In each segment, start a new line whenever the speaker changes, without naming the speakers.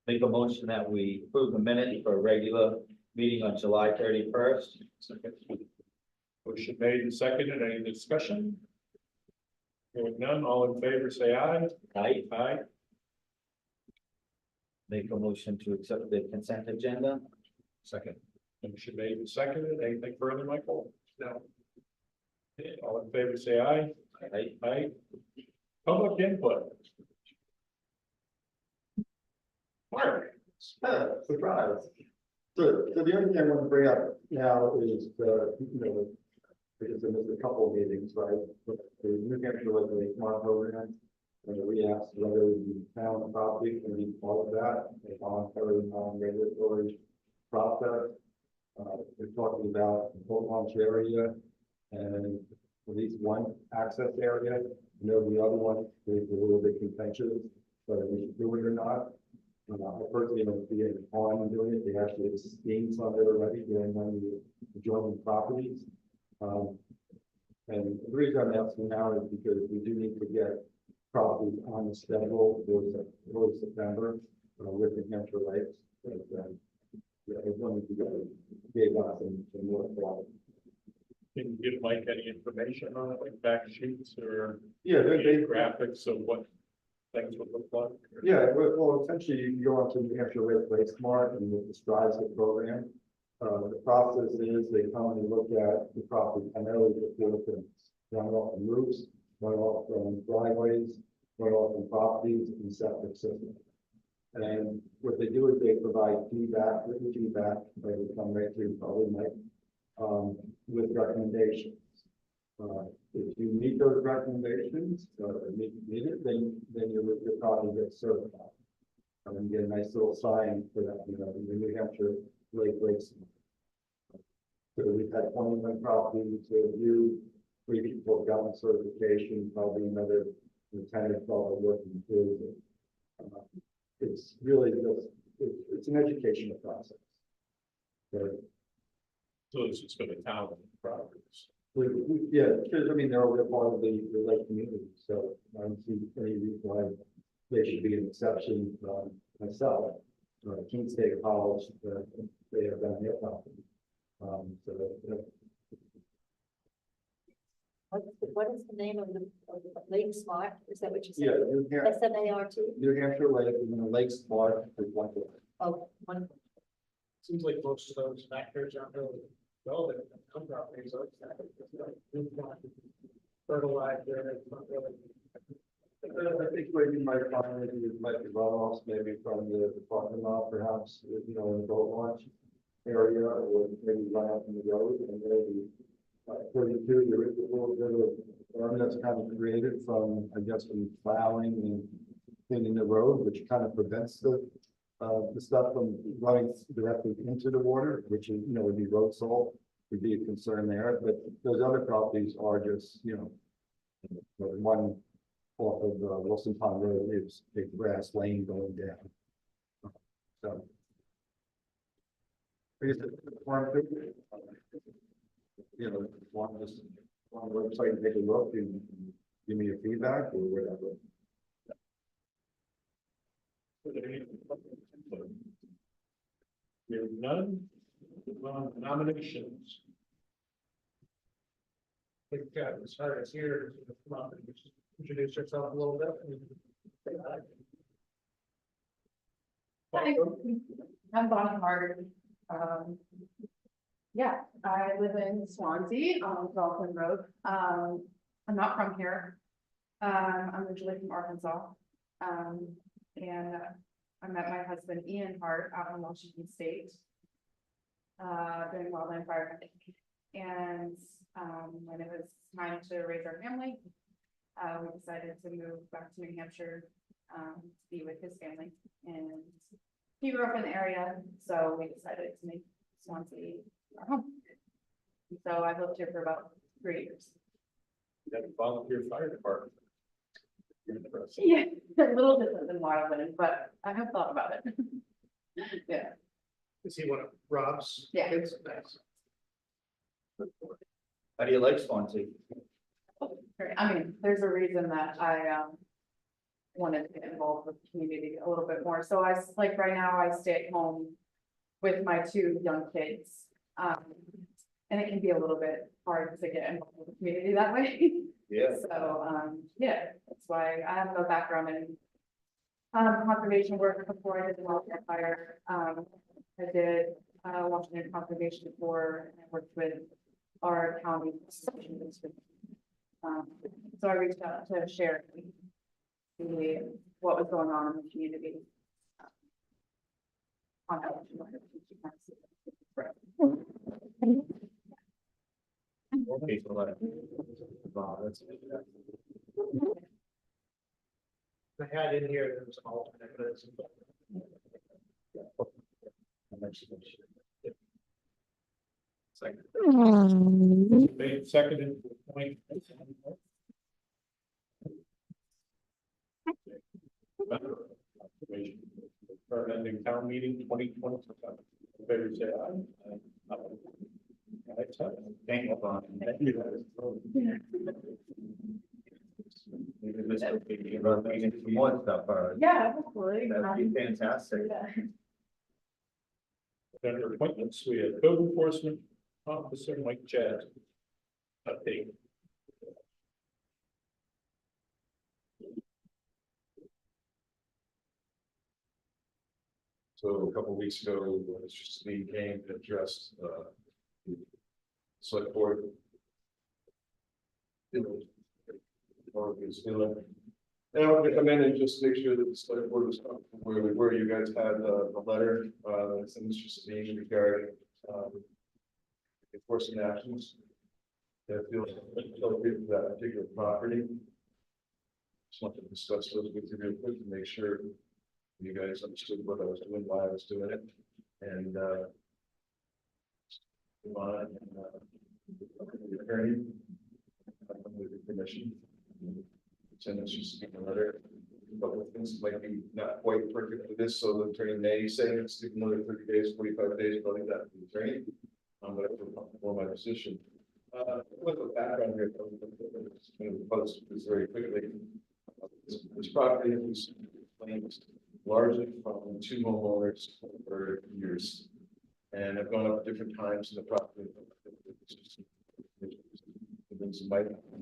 Make a motion that we approve the minute for a regular meeting on July 31st.
Second. Motion made and seconded. Any discussion? Hearing none, all in favor, say aye.
Aye.
Aye.
Make a motion to accept the consent agenda.
Second. Motion made and seconded. Anything further, Michael? No. Okay, all in favor, say aye.
Aye.
Aye. Public input. Mark.
Surprise. So the only thing I want to bring up now is because there was a couple of meetings, right? With the New Hampshire Liquor Smart Program. And we asked whether the town property can be part of that, a voluntary non-regulatory process. We're talking about the whole launch area and at least one access area. The other one is a little bit contentious, whether we should do it or not. I personally don't see any harm in doing it. They actually have seen some of it already during one of the adjoining properties. And the reason I'm asking now is because we do need to get properties on the schedule for early September with the Hampshire Lakes. As long as you guys gave us some more thought.
Can you give Mike any information on it, like fact sheets or
Yeah, they
graphics of what things would look like?
Yeah, well, essentially you go onto New Hampshire Lake Smart and it describes the program. The process is they come and look at the property, primarily the things, run off from roofs, run off from driveways, run off from properties and septic systems. And what they do is they provide feedback, written feedback, they will come right to you, probably Mike, with recommendations. If you meet those recommendations, meet it, then your property gets certified. And you get a nice little sign for that, the New Hampshire Lakes. So we've had 21 properties to review, 3 people have gotten certification, probably another 10 or 12 are working through it. It's really just, it's an educational process.
So it's just for the town properties.
Yeah, because I mean, they're part of the lake community, so I don't see any reason why they should be an exception. Myself, Keene State College, they have done their property.
What is the name of the Lake Smart? Is that what you
Yeah,
said? SMART?
New Hampshire Lake, and then the Lake Smart is one.
Oh, one.
Seems like most of those factors aren't really relevant. Some properties are fertilizer. It's not really.
I think what you might find is you might be runoffs maybe from the parking lot, perhaps, in the boat launch area, or maybe run out from the road, and maybe 32, there is a little bit of berm that's kind of created from, I guess, from plowing and cleaning the road, which kind of prevents the stuff from running directly into the water, which is, would be road salt, would be a concern there. But those other properties are just, one off of Wilson Pond Road is a grass lane going down. So, I guess one just on the website and take a look and give me your feedback or whatever.
Hearing none. Nominations. I think Ms. Hart is here to come up and introduce yourself a little bit.
Hi, I'm Bonnie Hart. Yeah, I live in Swanzey on Dolphin Road. I'm not from here. I'm originally from Arkansas. And I met my husband Ian Hart out in Washington State, doing wildland firefighting. And when it was time to raise our family, we decided to move back to New Hampshire to be with his family. And he grew up in the area, so we decided to make Swanzey our home. So I've lived here for about 3 years.
You have a volunteer fire department.
Yeah, a little different than wildland, but I have thought about it. Yeah.
Is he one of Rob's
Yeah.
kids? Nice.
How do you like Swansea?
I mean, there's a reason that I wanted to get involved with the community a little bit more. So like right now I stay at home with my two young kids. And it can be a little bit hard to get involved with the community that way.
Yeah.
So, yeah, that's why I have no background in conservation work before I did the wildfire fire. I did Washington Conservation Corps, and I worked with our county conservation district. So I reached out to share what was going on in the community. On election work.
Okay, so like. Wow, that's.
I had in here, there was an alternate, but it's.
Second. Made seconded. Point. For ending town meeting 2020. Favor say aye.
Thank you, Bob.
Thank you.
Maybe this will be running some more stuff,
Yeah, hopefully.
that'd be fantastic.
Yeah.
Under appointments, we have code enforcement officer Mike Chad. Update.
So a couple of weeks ago, Mr. Lee came to address the select board. Or is feeling. And I want to come in and just make sure that the select board was where we were. You guys had the letter that's in Mr. Lee regarding enforcement actions that feel appropriate for that particular property. Just want to discuss those with you real quick to make sure you guys understood what I was doing, why I was doing it, and the attorney, with the permission, send us just a letter. A couple of things might be not quite perfect for this, so the attorney may say it's another 30 days, 45 days, but that to the attorney. I'm going to for my position. With the background here, post this very quickly. This property was claimed largely from two homeowners for years, and have gone up different times in the property. It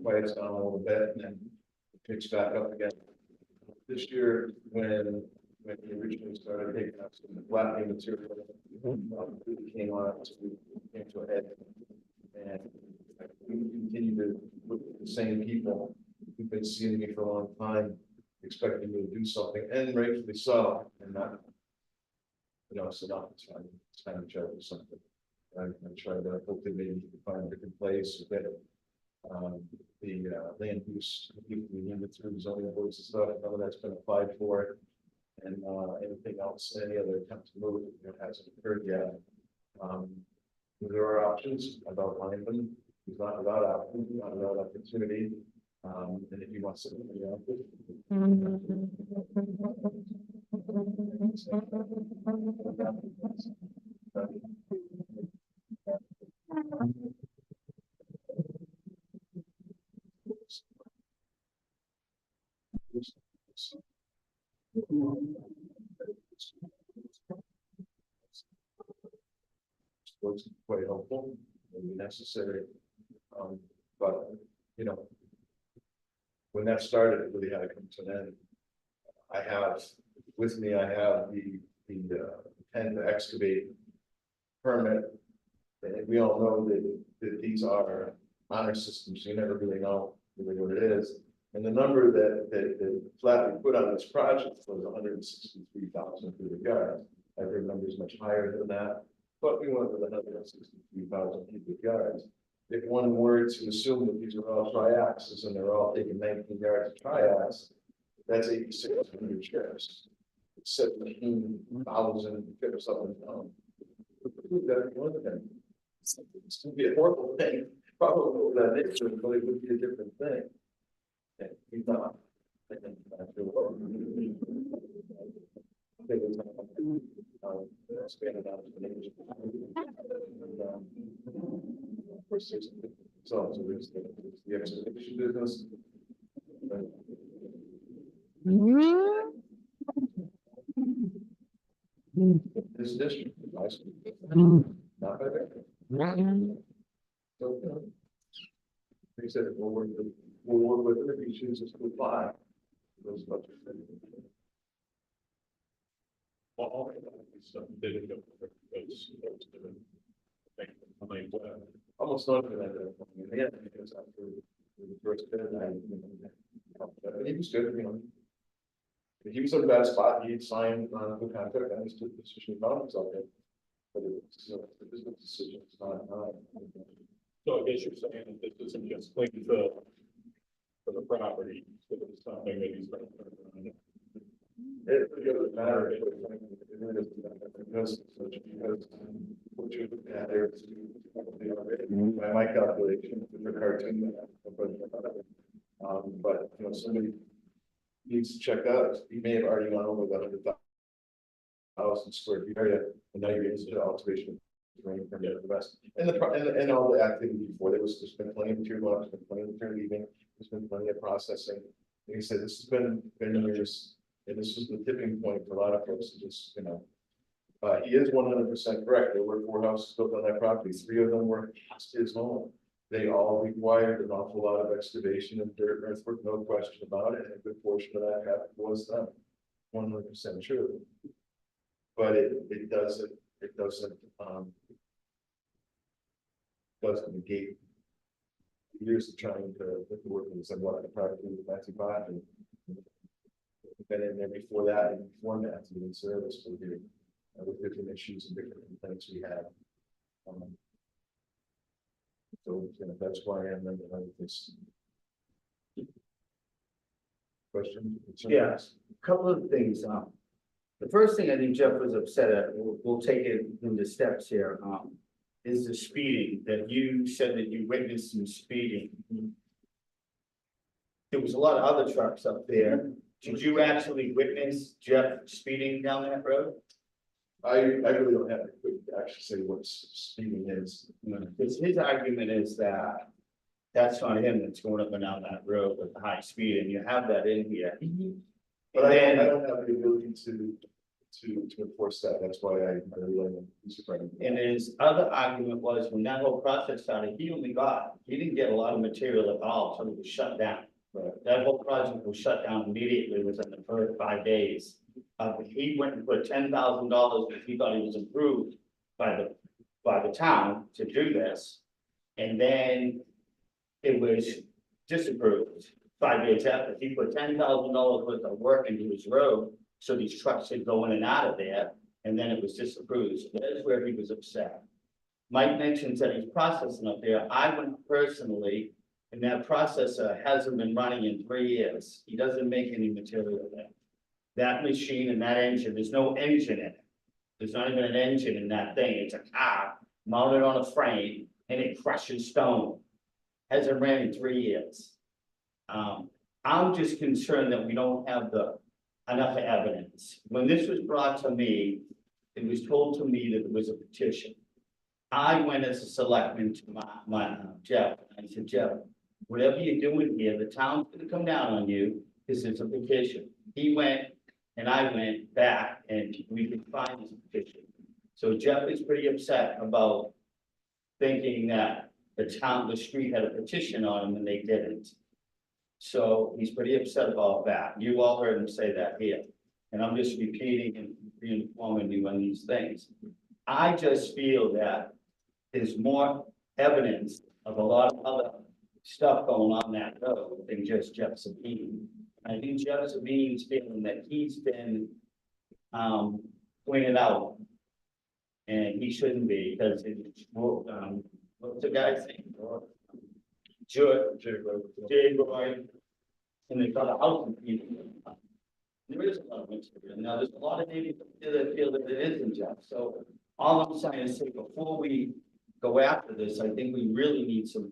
quiets down a little bit, and then it picks back up again. This year, when we originally started taking up some flattening material, it came on, so we came to a head, and we continue to look at the same people who've been seeing me for a long time, expecting me to do something, and rightfully so, and not, so now it's time to try to do something. I'm trying to hopefully maybe find a different place that the land use, we ended through zoning boards and stuff, none of that's been applied for, and anything else, any other attempt to move, hasn't occurred yet. There are options about them. He's not without options, not without opportunity. And if you want something, was quite helpful and necessary. But when that started, it really had to come to an end. I have with me, I have the intent to excavate permit. And we all know that these are honor systems. You never really know really what it is. And the number that Flatley put on this project was 163,000 cubic yards. I've heard numbers much higher than that, but we went with 163,000 cubic yards. If one were to assume that these are all triaxes and they're all taking 19 yards of triax, that's 8,600 shares. It's 17,000 trips up and down. It's going to be a horrible thing. Probably that nature, but it would be a different thing. And he's not. I think expanded out to the neighbors. So there's the excavation business. This district, nice. Not bad. So, he said, we'll work with it if he chooses to apply. Those budget things.
Well, all of that is something they didn't go for those different things. I mean,
Almost not for that. Yeah, because after the first bit, he was good, you know. He was in a bad spot. He had signed on a good contract and his decision found himself in. But it's a business decision. It's not.
so I guess you're saying that this isn't just clean for the property, so it's something that he's going to turn around.
It doesn't matter. It really doesn't matter because what you look at there is by my calculation, the cartoon. But you know, somebody needs to check out. He may have already gone over the 100,000 square feet area, and now you're into the alteration. The rest and and all the activity before there's been plenty of material, there's been plenty of material leaving, there's been plenty of processing. Like I said, this has been years. And this is the tipping point for a lot of folks to just, you know, he is 100% correct. There were 4 houses built on that property. 3 of them were his home. They all required an awful lot of excavation and dirt and earthwork, no question about it. And a good portion of that was done. 100% true. But it doesn't negate years of trying to work with somewhat the property with Nancy Bott and been in there before that and before that to even service for the with different issues and different complaints we had. So you know, that's why I'm in this question.
Yeah, a couple of things. The first thing I think Jeff was upset at, we'll take it into steps here, is the speeding that you said that you witnessed some speeding. There was a lot of other trucks up there. Did you actually witness Jeff speeding down that road?
I really don't have to actually say what speeding is.
Because his argument is that that's not him that's going up and down that road with the high speed, and you have that in here.
But
And
I
then,
don't have the ability to enforce that. That's why I really am.
and his other argument was when that whole process started, he didn't get a lot of material at all until it was shut down.
Right.
That whole project was shut down immediately within the first 5 days. He went and put $10,000 because he thought he was approved by the town to do this. And then it was disapproved 5 days after. He put $10,000 worth of work into his road, so these trucks could go in and out of there, and then it was disapproved. So that is where he was upset. Mike mentions that he's processing up there. I went personally, and that processor hasn't been running in 3 years. He doesn't make any material there. That machine and that engine, there's no engine in it. There's not even an engine in that thing. It's a car mounted on a frame and it crushes stone. Hasn't ran in 3 years. I'm just concerned that we don't have enough evidence. When this was brought to me, it was told to me that there was a petition. I went as a selectman to my Jeff. I said, Jeff, whatever you're doing here, the town's gonna come down on you. This is a petition. He went and I went back and we could find this petition. So Jeff is pretty upset about thinking that the street had a petition on him and they didn't. So he's pretty upset about that. You all heard him say that here. And I'm just repeating and reinforming you on these things. I just feel that there's more evidence of a lot of other stuff going on that road than just Jeff Sabine. I think Jeff Sabine's feeling that he's been pointed out. And he shouldn't be, because it's what's the guy's name? Jay Roy. And they've got a house in people. There is a lot of material. Now, there's a lot of neighbors that feel that it isn't Jeff. So all I'm saying is, before we go after this, I think we really need some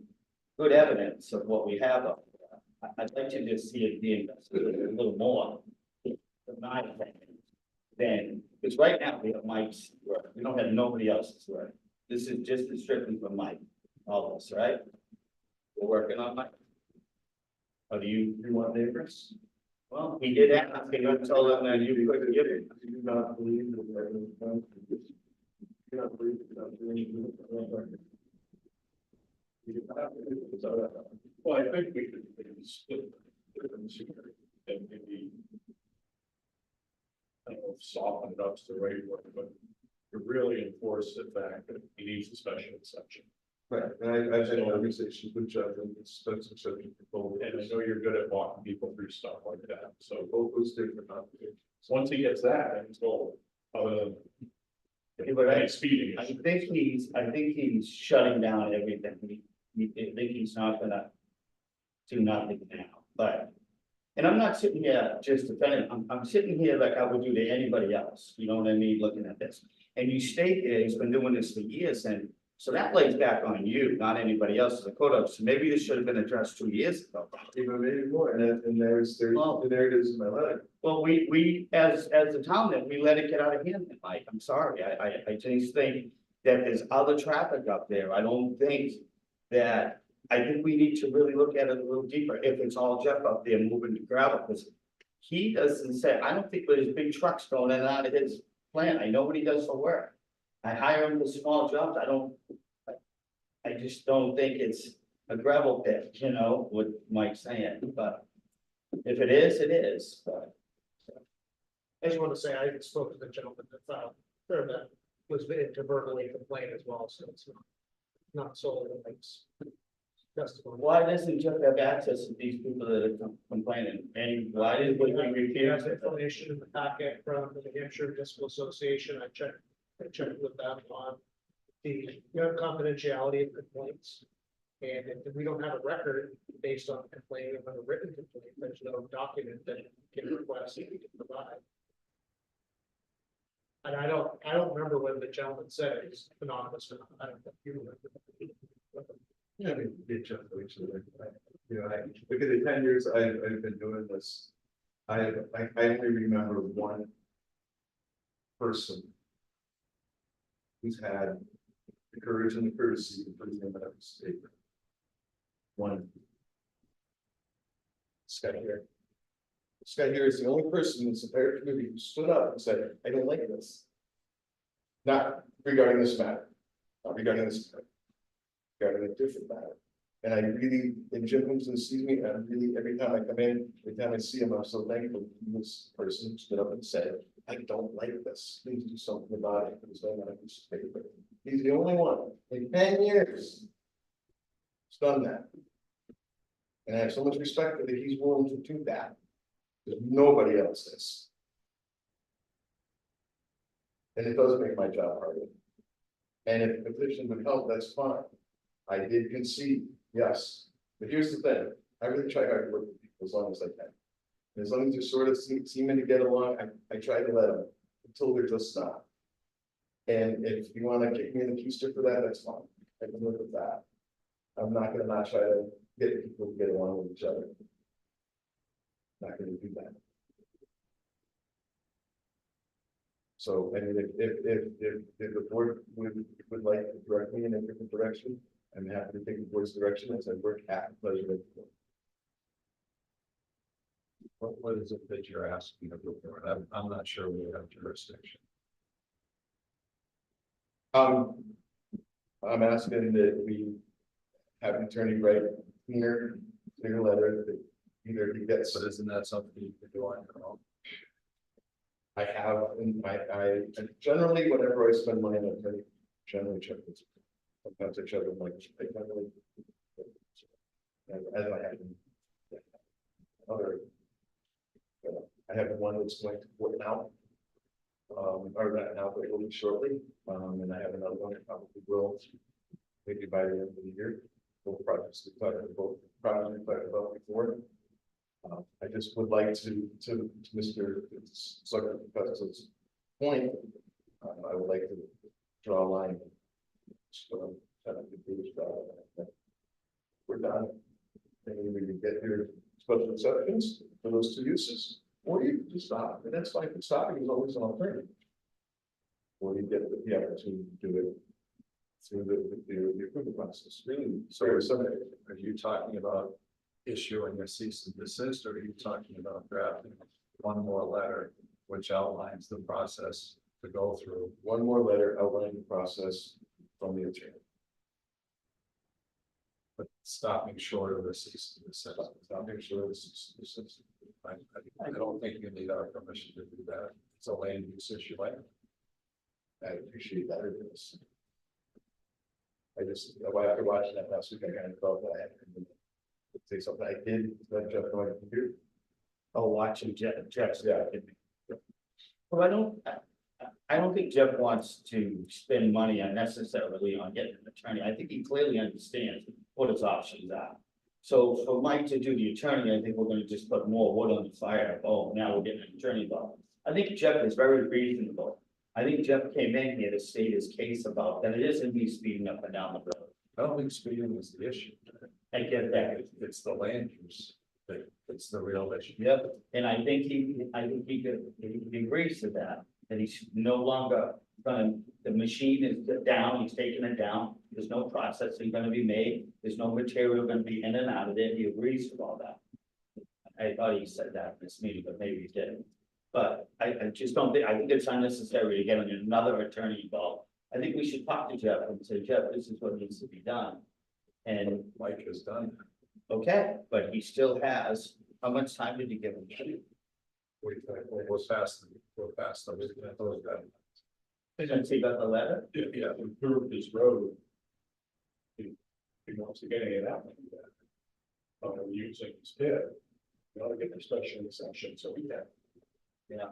good evidence of what we have up there. I'd like to just see it be investigated a little more, in my opinion. Then, because right now we have Mike's work. We don't have nobody else's work. This is just strictly for Mike, all this, right? We're working on Mike. Or do you want neighbors? Well, we did ask, and you told them that you couldn't give it.
I do not believe that that was done. I do not believe that that was doing. You do not believe it was out.
Well, I think we could maybe split the difference here and maybe. I don't know if soften it up's the right word, but to really enforce the fact that he needs a special exception.
Right, and I've had conversations with Jeff and it's expensive subject to both.
And I know you're good at walking people through stuff like that, so
Both those different applications.
once he gets that, then it's gold, other than.
Yeah, but I-
Speeding.
I think he's shutting down everything. I think he's not gonna do nothing now, but. And I'm not sitting here just defending, I'm sitting here like I would do to anybody else, you know what I mean, looking at this. And you state here, he's been doing this for years, and so that lays back on you, not anybody else as a code officer. Maybe this should have been addressed 2 years ago.
Even maybe more, and there's,
Well-
there it is in my letter.
Well, we, as the town, that we let it get out of hand, Mike, I'm sorry, I just think that there's other traffic up there, I don't think that. I think we need to really look at it a little deeper, if it's all Jeff up there moving the gravel, because he doesn't say, I don't think with his big trucks going in and out of his plant, I know what he does for work. I hire him for small jobs, I just don't think it's a gravel pit, you know, what Mike's saying, but if it is, it is, but.
I just want to say, I spoke to the gentleman that was to verbally complain as well, so it's not solely the Mike's testimony.
Why doesn't Jeff have access to these people that are complaining, and why did we
He
refuse?
has information in the packet from the New Hampshire Municipal Association. I checked with them on the confidentiality of complaints. And if we don't have a record based on complaining of a written complaint, there's no document that can request that we can provide. And I don't remember whether the gentleman said it's anonymous or not. I don't know if you remember.
Yeah, I mean, get Jeff to each other. You know, look at the 10 years I've been doing this. I only remember one person who's had the courage and the courtesy to put his name out of the statement. One. This guy here. This guy here is the only person in this entire community who stood up and said, I don't like this. Not regarding this matter, not regarding this matter. Regarding a different matter. And I really, and Jim comes and sees me, and I really, every time I come in, every time I see him, I'm so thankful. This person stood up and said, I don't like this, please do something about it. He's not a piece of paper. He's the only one in 10 years. He's done that. And I have so much respect that he's willing to do that. There's nobody else is. And it does make my job harder. And if the petition would help, that's fine. I did concede, yes, but here's the thing, I really try hard to work with people as long as I can. And as long as they're sort of seeming to get along, I try to let them, until they're just not. And if you wanna kick me in the keister for that, that's fine, I can live with that. I'm not gonna not try to get people to get along with each other. Not gonna do that. So, I mean, if the board would like to direct me in a different direction, I'm happy to take the board's direction as I work at pleasure. with the board.
What is it that you're asking of the board? I'm not sure we have jurisdiction.
I'm asking that we have an attorney write clear letter that either he gets.
But isn't that something you can do on your own?
I have, and I generally, whenever I spend money on attorney, generally check this. Sometimes I check with like, I generally. As I have. Other. I have one that's going to court now. Or not now, but it will be shortly, and I have another one that probably will. Maybe by the end of the year, both projects, both projects we talked about before. I just would like to Mr. Zucker's point, I would like to draw a line. So, we're done. And we can get your special exceptions for those 2 uses, or you can just stop, and that's fine, stopping is always an alternative. Or you get the opportunity to do it through the approval process, really.
So are you talking about issuing a cease and desist, or are you talking about drafting one more letter which outlines the process to go through?
One more letter outlining the process from the attorney.
But stopping short of the cease and desist.
I'll make sure this is.
I don't think you need our permission to do that. It's a land use issue.
I appreciate that. It is. I just, after watching that last week, I kind of felt that I had to say something. I did let Jeff know I can do.
Oh, watching Jeff.
Yeah.
Well, I don't think Jeff wants to spend money unnecessarily on getting an attorney. I think he clearly understands what his options are. So for Mike to do the attorney, I think we're gonna just put more wood on the fire. Oh, now we're getting an attorney involved. I think Jeff is very reasonable. I think Jeff came in here to state his case about that it isn't me speeding up and down the road.
I don't think speeding is the issue.
I get that.
It's the land use. It's the real issue.
Yep, and I think he agrees to that, that he's no longer gonna, the machine is down, he's taking it down. There's no processing gonna be made, there's no material gonna be in and out of it, he agrees to all that. I thought he said that in this meeting, but maybe he didn't. But I just don't think, I think it's unnecessary to get another attorney involved. I think we should talk to Jeff and say, Jeff, this is what needs to be done. And,
Mike has done.
okay, but he still has, how much time did you give him?
We're past those guys.
Since he got the letter?
Yeah, improve this road. He wants to get any of that money back. Using his pit. You ought to get the special exception, so we can.
Yeah.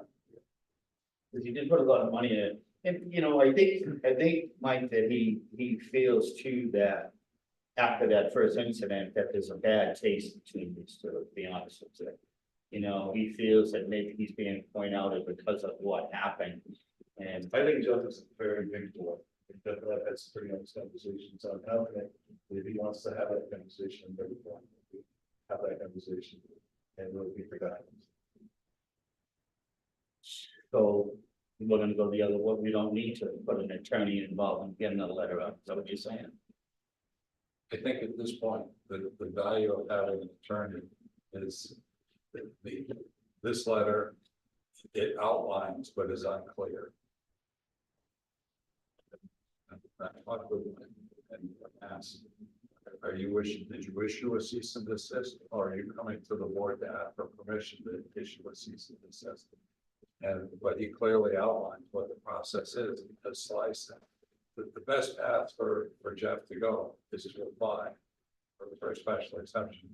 Because he did put a lot of money in it, and you know, I think, Mike, that he feels too that. After that first incident, that there's a bad taste between these two, to be honest with you. You know, he feels that maybe he's being pointed out because of what happened. And
I think Jeff is a very big boy. I think that that's pretty honest conversation. So I'm confident that if he wants to have that conversation, then we want to have that conversation and really be productive.
so we're gonna go the other way, we don't need to put an attorney involved and get another letter out, is that what you're saying?
I think at this point, the value of having an attorney is this letter, it outlines but is unclear. And ask, did you issue a cease and desist, or are you coming to the board to ask for permission to issue a cease and desist? But he clearly outlined what the process is, because slice that. The best path for Jeff to go is to apply for a special exception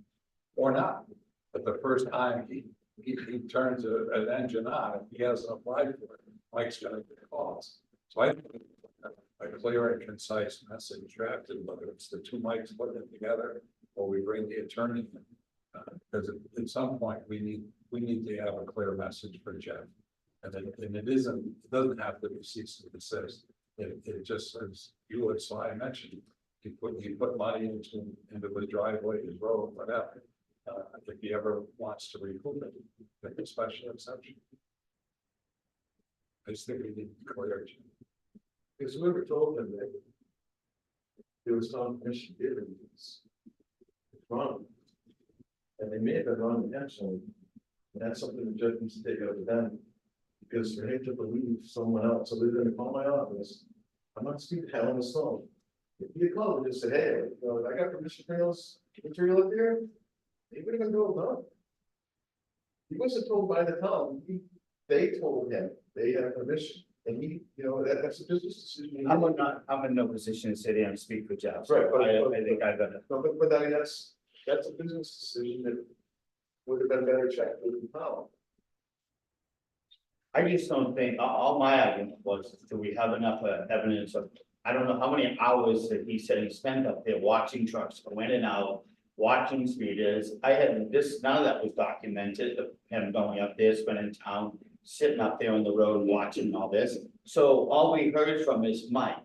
or not. But the first time he turns an engine on, if he hasn't applied for it, Mike's gonna get calls. So I think a clear and concise message drafted, whether it's the two Mikes putting it together or we bring the attorney in. Because at some point we need to have a clear message for Jeff. And it doesn't have to be cease and desist. It just says, you and Sly mentioned, he put money into his driveway, his road, whatever. If he ever wants to recoup it, make a special exception. I just think we need clarity.
Because we were told him that there was some permission given. It's wrong. And they may have been wrong intentionally. And that's something the judge needs to take up with them. Because for him to believe someone else, so they're gonna call my office, I'm not speaking hell on the phone. If you call and just say, hey, I got permission to bring this material up here, they would have been told no. He wasn't told by the town, they told him they had permission, and he, that's a business decision.
I'm in no position to sit here and speak for Jeff. So
Right, but-
I think I gotta.
No, but I mean, that's a business decision that would have been better checked with the town.
I just don't think, all my argument was, do we have enough evidence of, I don't know how many hours that he said he spent up there watching trucks go in and out, watching speeders. I had this, none of that was documented, him going up there, spending time, sitting up there on the road, watching all this. So all we heard from is Mike,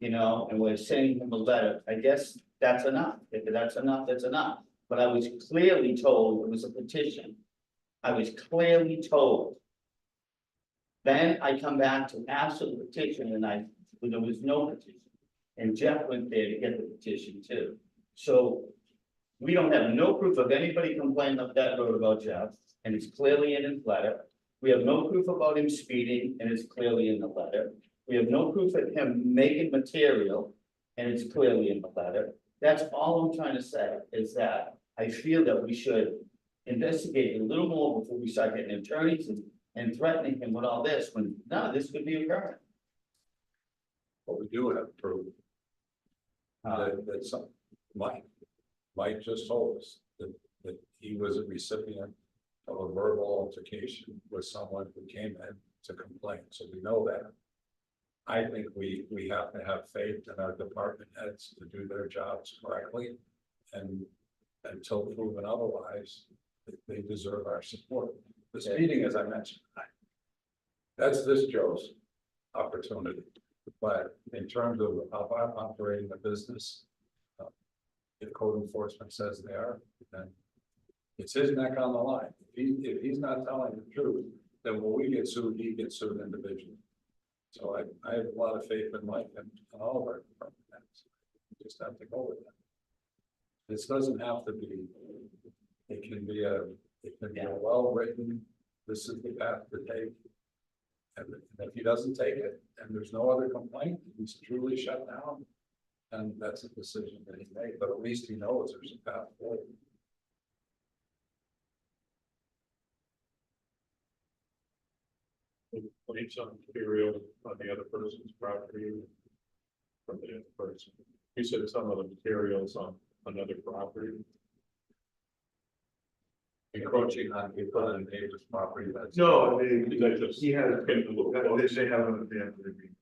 and we're sending him a letter. I guess that's enough. If that's enough, that's enough. But I was clearly told it was a petition. I was clearly told. Then I come back to ask for the petition and there was no petition. And Jeff went there to get the petition too. So We don't have no proof of anybody complaining up that road about Jeff, and it's clearly in his letter. We have no proof about him speeding, and it's clearly in the letter. We have no proof of him making material, and it's clearly in the letter. That's all I'm trying to say, is that I feel that we should investigate a little more before we start getting attorneys and threatening him with all this, when none of this could be occurring.
But we do have proof that some, Mike just told us that he was a recipient of a verbal altercation with someone who came in to complain, so we know that. I think we have to have faith in our department heads to do their jobs correctly, and until proven otherwise, they deserve our support. This meeting, as I mentioned, that's this Joe's opportunity, but in terms of operating a business, if code enforcement says they are, then it's his neck on the line. If he's not telling the truth, then when we get sued, he gets sued individually. So I have a lot of faith in Mike and all of our department heads. We just have to go with that. This doesn't have to be, it can be a well-written, this is the path to take. And if he doesn't take it, and there's no other complaint, he's truly shut down. And that's a decision that he made, but at least he knows there's a path forward.
Leave some material on the other person's property. From the other person. You said some of the materials on another property.
Encroaching on people on neighbor's property, that's.
No,
He
has,
getting a little
they
close.
have an agreement.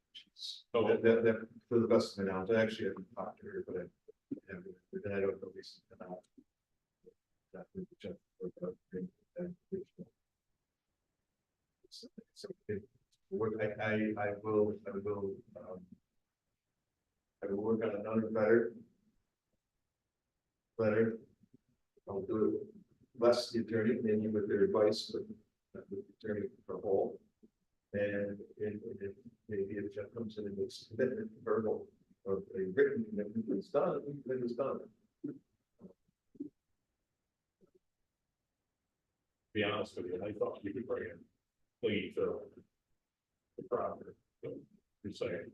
Oh.
That, for the best of my knowledge, I actually haven't talked to her, but I don't know these about. That we check for the agreement and so what I will work on another letter. I'll do it less the attorney, maybe with their advice, but with the attorney for a whole. And maybe if Jeff comes in and makes a commitment verbal or a written commitment, it's done, then it's done.
Be honest with you, I thought you could bring in clean fill. The property. You're saying.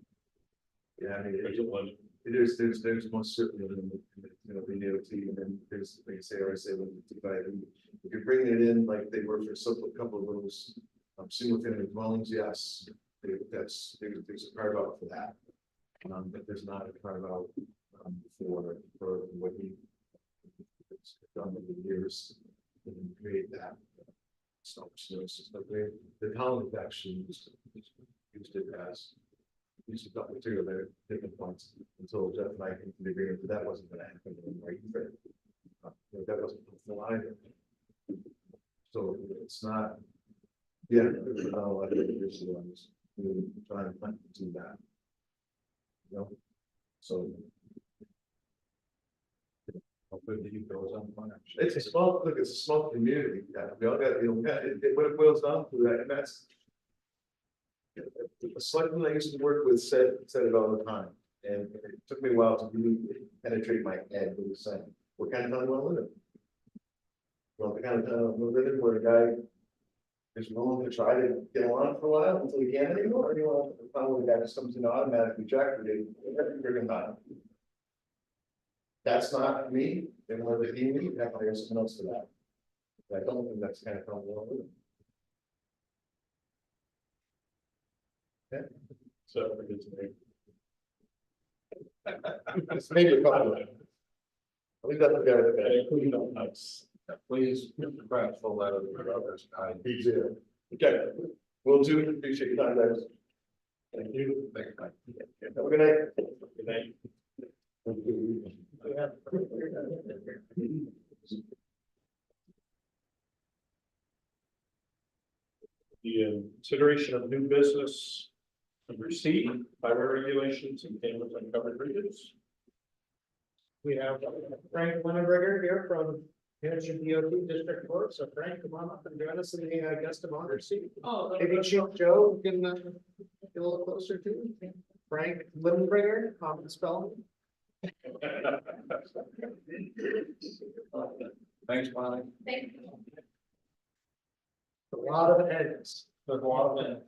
Yeah, I mean,
There's a limit.
there's most certainly the DOT, and then there's, like I say, or I say, when you divide them, if you're bringing it in, like they were for a couple of those single family dwellings, yes, there's a carve out for that. But there's not a carve out for what he has done over the years and create that. So the town has actually used it as used to material there, different points until Jeff and I came to the agreement that wasn't going to happen right there. That wasn't helpful either. So it's not. Yeah, I think there's ones who try and do that. You know, so.
Hopefully he goes on fire.
It's a small, look, it's a small community. Yeah, we all got, what it boils down to that, and that's. A selectman I used to work with said it all the time, and it took me a while to really penetrate my head with the saying, what kind of town do I live in? Well, the kind of town we live in where a guy is willing to try to get along for a while until he can't anymore, or you want to find where the guy just comes in automatically jack for you, you're gonna. That's not me, and whether he me, you have to hire someone else for that. I don't think that's the kind of town we want to live in.
So it's
It's maybe a couple. I leave that to the guy that
clean up nice.
Please, perhaps full letter to the others.
he's there. Okay, will do, appreciate your time, guys.
Thank you.
Thank you.
Have a good night.
Good night. The consideration of new business number C, highway regulations and payments on covered bridges.
We have Frank Winneberger here from Hampshire DOT District Court. So Frank, come on up and join us in the guest of honor seat. Oh, maybe Chief Joe can get a little closer to you. Frank Winneberger, common spelling.
Thanks, Bonnie.
Thank you.
A lot of ends.
There's a lot of it.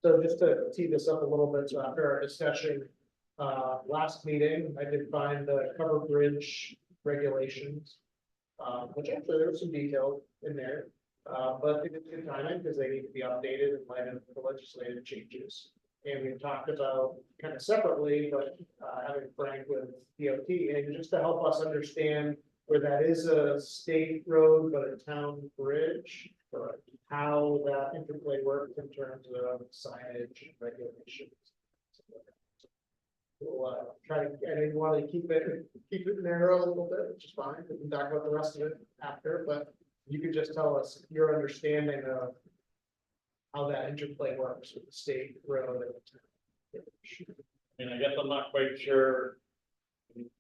So just to tee this up a little bit, so after our discussion, last meeting, I did find the cover bridge regulations. Which actually there was some detail in there, but it's good timing because they need to be updated in light of the legislative changes. And we talked about kind of separately, but having Frank with DOT and just to help us understand where that is a state road, but a town bridge. How that interplay works in terms of signage and regulations. We'll try to, I didn't want to keep it narrow a little bit, which is fine, we can talk about the rest of it after, but you could just tell us your understanding of how that interplay works with the state road and the town.
And I guess I'm not quite sure.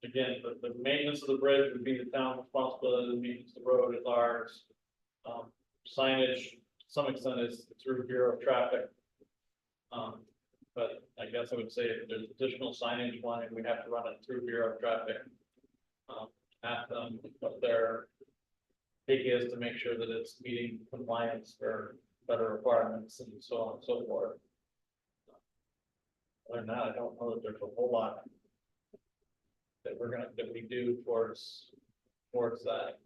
Again, the maintenance of the bridge would be the town responsibility, the maintenance of the road is ours. Signage, to some extent is through Bureau of Traffic. But I guess I would say if there's additional signage wanting, we have to run it through Bureau of Traffic. Ask them what their take is to make sure that it's meeting compliance for better requirements and so on and so forth. Other than that, I don't know that there's a whole lot that we do towards that.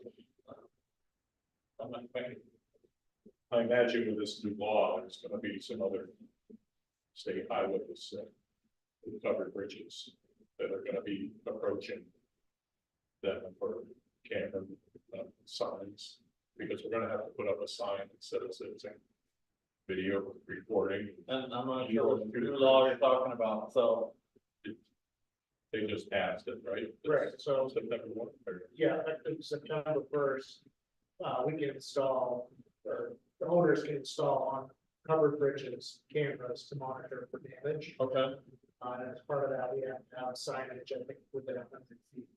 I'm not quite.
I imagine with this new law, there's gonna be some other state highways, covered bridges that are gonna be approaching them for camera signs, because we're gonna have to put up a sign that says it's a video recording.
And I'm not sure what new law you're talking about, so.
They just passed it, right?
Right, so
September 1, or-
yeah, effective September 1st, we can install, or the owners can install on covered bridges, cameras to monitor for damage.
Okay.
And as part of that, we have to have signage, I think, within 100 feet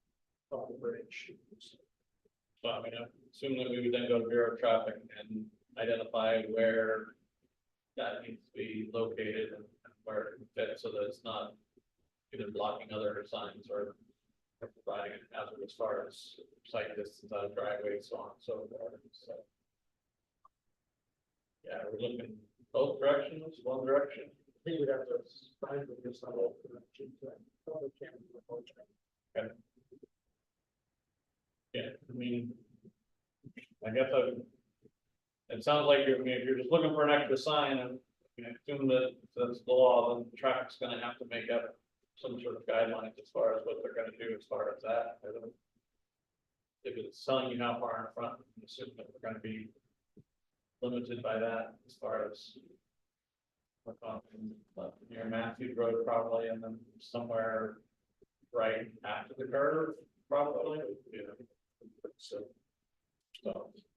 of the bridge.
So I mean, I assume that we would then go to Bureau of Traffic and identify where that needs to be located and where it fits, so that it's not either blocking other signs or providing a hazard as far as sight distance out of driveways, so on and so forth, so. Yeah, we're looking both directions, one direction.
I think we'd have to find with this level.
Yeah, I mean. I guess it sounds like you're, I mean, if you're just looking for an extra sign and you assume that that's the law, then traffic's gonna have to make up some sort of guidelines as far as what they're gonna do as far as that. I don't- If it's telling you how far in front, I'm assuming that we're gonna be limited by that as far as. Near Matthews Road probably, and then somewhere right after the curve, probably, you know. So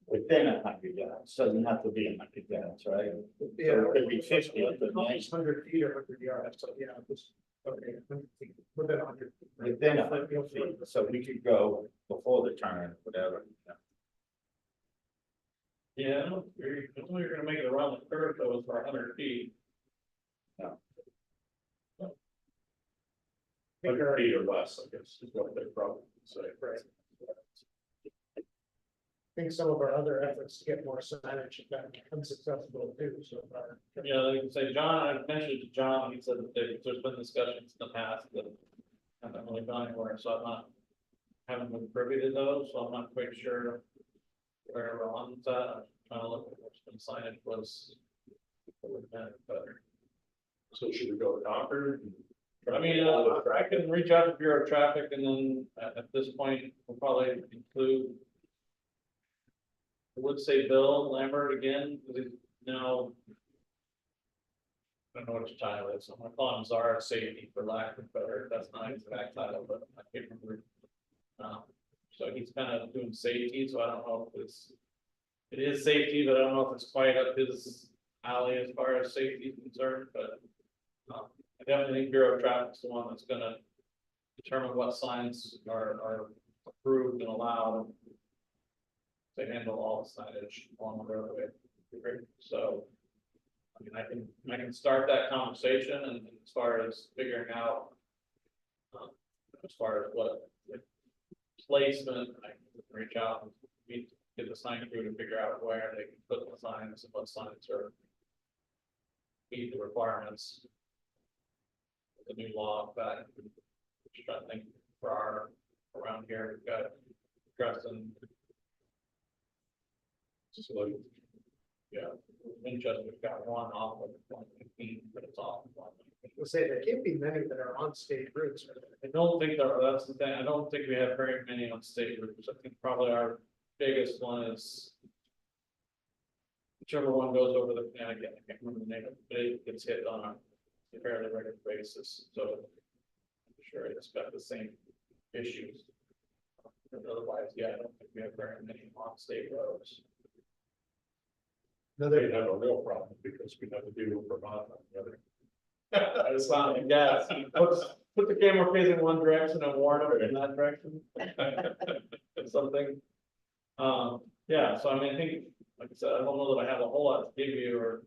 Within 100 yards, doesn't have to be 100 yards, right?
Yeah,
So it could be 50 at the max.
100 feet or 100 yards, so yeah, just, okay, 100 feet, within 100.
Within 100 feet, so we could go before the turn, whatever.
yeah, you're gonna make it around the curve though, is for 100 feet.
100 feet or less, I guess, is what they probably say.
Right. I think some of our other efforts to get more signage have been unsuccessful too, so far.
Yeah, like I say, John, I mentioned to John, he said that there's been discussions in the past that haven't really gone anywhere, so I'm not. Haven't been privy to those, so I'm not quite sure where we're on with that. I'm trying to look at what's been signage was. Better.
So should we go to Concord?
I mean, I can reach out to Bureau of Traffic and then at this point, we'll probably include. I would say Bill Lambert again, because he's now. I don't know what his title is, so I'm gonna call him Czar of Safety for lack of better, that's not his exact title, but I can't remember. So he's kind of doing safety, so I don't know if it is safety, but I don't know if it's quite up his alley as far as safety is concerned, but. I definitely think Bureau of Traffic's the one that's gonna determine what signs are approved and allowed. To handle all the signage along the roadway, so. mean, I can start that conversation and as far as figuring out. As far as what placement, I can reach out and get the sign crew to figure out where they can put the signs and what signs are. Meet the requirements. The new law, but I think for our, around here, we've got Preston. So, yeah, Winchester, we've got one off of 115, but it's off.
We'll say there can't be many that are on state routes.
I don't think there, that's the thing, I don't think we have very many on state routes. I think probably our biggest one is. Whichever one goes over the, I can't remember the name, but it gets hit on a fairly regular basis, so. I'm sure it's got the same issues. But otherwise, yeah, I don't think we have very many on state roads.
They have a real problem because we have to deal with Vermont on the other.
It's not, yeah, put the camera facing one direction and warn them in that direction. Something. Yeah, so I mean, I think, like I said, I don't know that I have a whole lot to give you or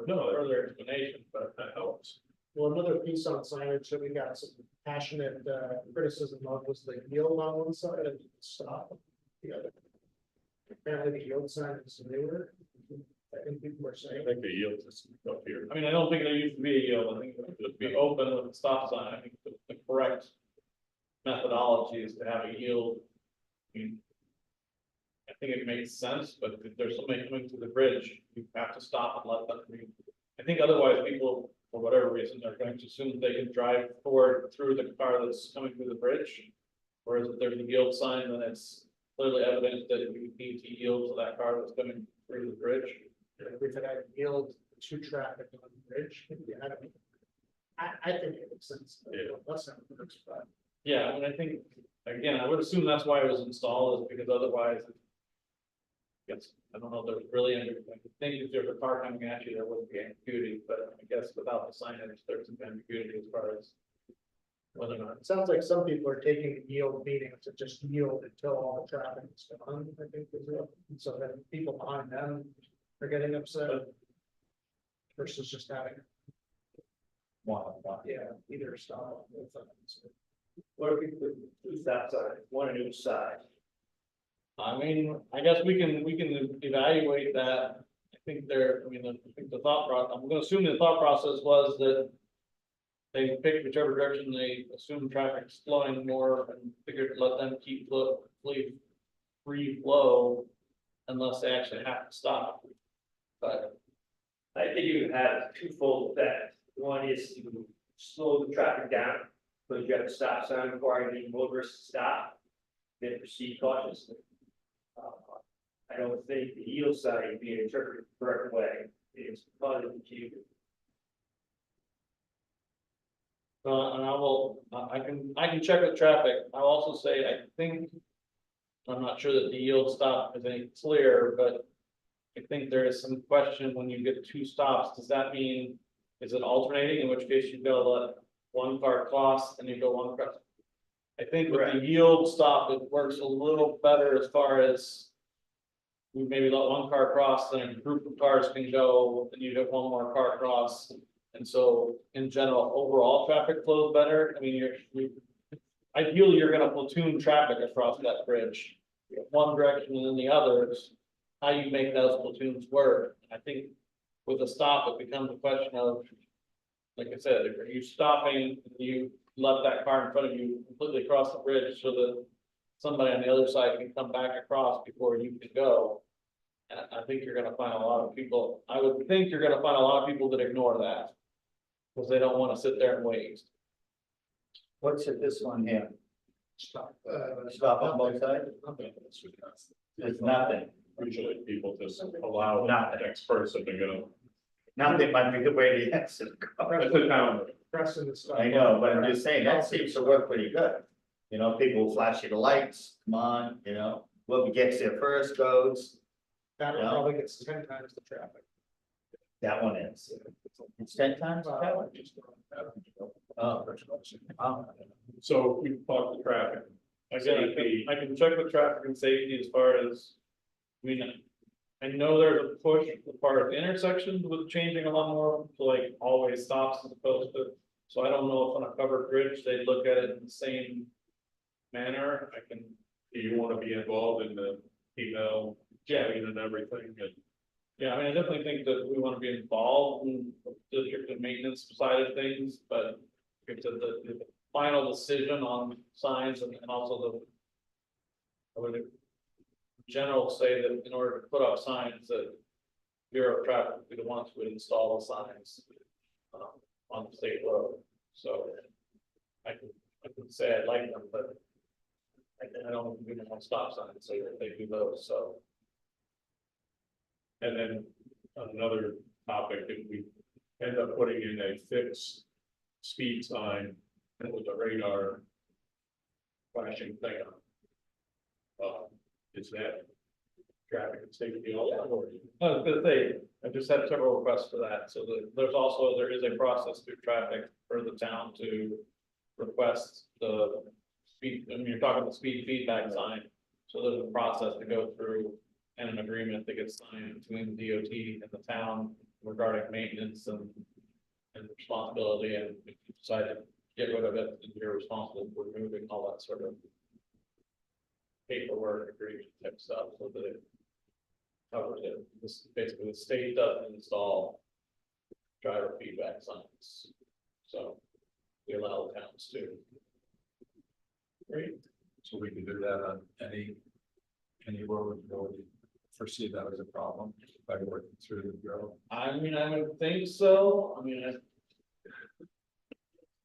no further explanation, but that helps.
Well, another piece on signage that we got some passionate criticism of was the yield on one side and stop the other. Apparently the yield sign is newer. I think people are
I
saying.
think the yield is up here.
I mean, I don't think there used to be a yield, I think it would be open with a stop sign, I think the correct methodology is to have a yield. I mean, I think it makes sense, but if there's somebody coming to the bridge, you have to stop and let them. I think otherwise people, for whatever reason, are going to assume they can drive forward through the car that's coming through the bridge. Whereas if there's a yield sign, then it's clearly evident that you need to yield to that car that's coming through the bridge.
If it had yield to traffic on the bridge, yeah, I think it makes sense.
Yeah.
That's not what it's about.
Yeah, I mean, I think, again, I would assume that's why it was installed, is because otherwise. Yes, I don't know if there's really any, I think if there's a car coming at you, there wouldn't be ambiguity, but I guess without the signage, there's some ambiguity as far as. Whether or not,
It sounds like some people are taking yield meaning to just yield until all the traffic is gone, I think is it. And so then people behind them are getting upset. Versus just having, yeah, either stop.
What if we put two stop signs, one on each side?
I mean, I guess we can evaluate that. I think there, I mean, I think the thought process, I'm gonna assume the thought process was that. They picked whichever direction they assume traffic's flowing more and figured let them keep free flow. Unless they actually have to stop. But
I think you can have a twofold effect. One is to slow the traffic down, because you have a stop sign requiring the motorists to stop, then proceed cautiously. I don't think the yield sign is being interpreted the correct way. It's causing confusion.
and I will, I can check with traffic. I'll also say, I think. I'm not sure that the yield stop is any clear, but. I think there is some question when you get two stops, does that mean, is it alternating, in which case you go let one car cross and you go one cross? I think with the yield stop, it works a little better as far as. We maybe let one car cross, then a group of cars can go, and you have one more car cross. And so, in general, overall traffic flows better, I mean, ideally, you're gonna platoon traffic across that bridge. One direction and then the others, how you make those platoons work, I think. With a stop, it becomes a question of. Like I said, are you stopping, you let that car in front of you completely cross the bridge so that. Somebody on the other side can come back across before you can go. And I think you're gonna find a lot of people, I would think you're gonna find a lot of people that ignore that. Because they don't wanna sit there and wait.
What's at this one here?
Stop.
Stop on both sides? There's nothing.
Usually people just allow
Nothing.
the next person to go.
Nothing might be the way to answer the call.
That's the town.
Pressing the stop.
I know, but I'm just saying, that seems to work pretty good. You know, people flash you the lights, come on, you know, whoever gets there first goes,
That one
Yeah.
probably gets 10 times the traffic.
that one is. It's 10 times that one? Oh. Oh.
So we talked to traffic.
Again, I can check with traffic and safety as far as. I mean, I know there's a push as far as intersections with changing a lot more, to like always stops as opposed to. So I don't know if on a covered bridge, they look at it in the same manner. I can,
Do you want to be involved in the email, chatting and everything, and
yeah, I mean, I definitely think that we want to be involved in the district and maintenance side of things, but. It's the final decision on signs and also the. I would. In general, say that in order to put up signs that. Bureau of Traffic would be the ones who would install the signs. On the state road, so. I could say I'd like them, but. I don't think we want stop signs, so they do those, so.
and then another topic, if we end up putting in a fixed speed sign with a radar flashing thing on. Is that traffic and safety also?
I was gonna say, I just had several requests for that, so there is a process through traffic for the town to request the speed, I mean, you're talking the speed feedback sign. So there's a process to go through and an agreement that gets signed between the DOT and the town regarding maintenance and responsibility, and if you decide to get rid of it, then you're responsible for removing all that sort of paperwork, agreement type stuff, so that it covers it. This basically the state doesn't install driver feedback signs, so we allow the towns to.
Great. So we can do that on any road where we foresee that as a problem by working through the bureau.
I mean, I would think so, I mean,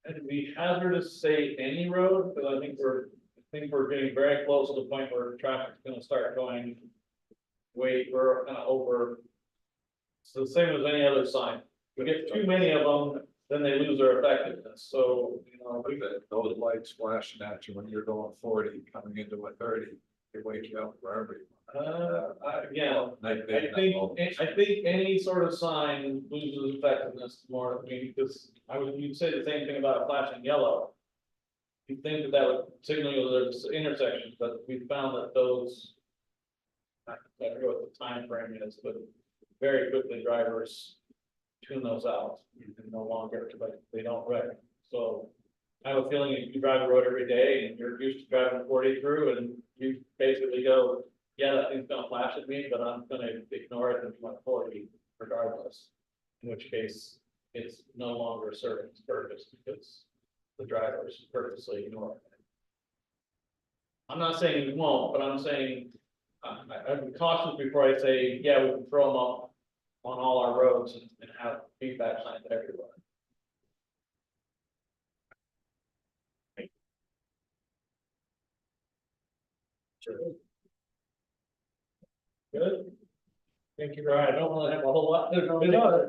it'd be hazardous to say any road, because I think we're getting very close to the point where traffic's gonna start going. We're kind of over. It's the same as any other sign, we get too many of them, then they lose their effectiveness, so, we
Those lights flashing at you when you're going 40, coming into a 30, they wake you up wherever you
yeah. I think any sort of sign loses effectiveness more, I mean, because you'd say the same thing about flashing yellow. You think that would signal there's intersections, but we found that those. I forget what the time frame is, but very quickly drivers tune those out, and no longer, but they don't wreck, so. I have a feeling if you drive the road every day and you're used to driving 40 through and you basically go, yeah, that thing's gonna flash at me, but I'm gonna ignore it and want 40 regardless. In which case, it's no longer serving its purpose because the drivers purposely ignore it. I'm not saying we won't, but I'm saying, I'd be cautious before I say, yeah, we can throw them up on all our roads and have feedback signs everywhere. Good. Thank you, Brian. I don't want to have a whole lot.
That's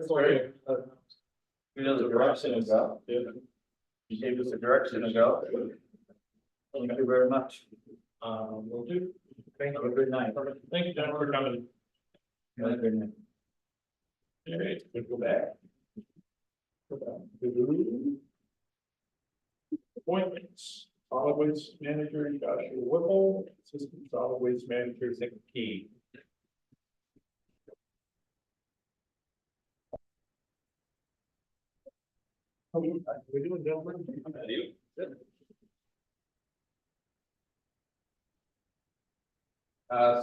great. You know the direction to go.
Yeah.
You gave us a direction to go. Thank you very much.
Will do.
Thank you. Good night.
Thank you, John, for coming.
Have a good night.
All right, we go back. Appointments, solid waste manager Joshua Whipple, assistant solid waste manager Zach Key. How we doing, gentlemen?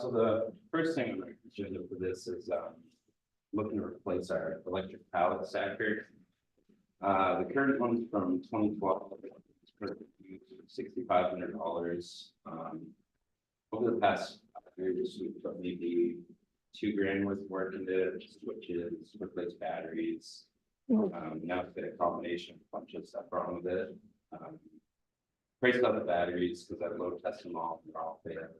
So the first thing on the agenda for this is, looking to replace our electric pallet stacker. The current one's from 2012, $6,500. Over the past 5 years, we've put maybe $2,000 worth of work into switches, replace batteries. Now it's got a combination of a bunch of stuff wrong with it. Priced out the batteries because I load test them all, they're all failed.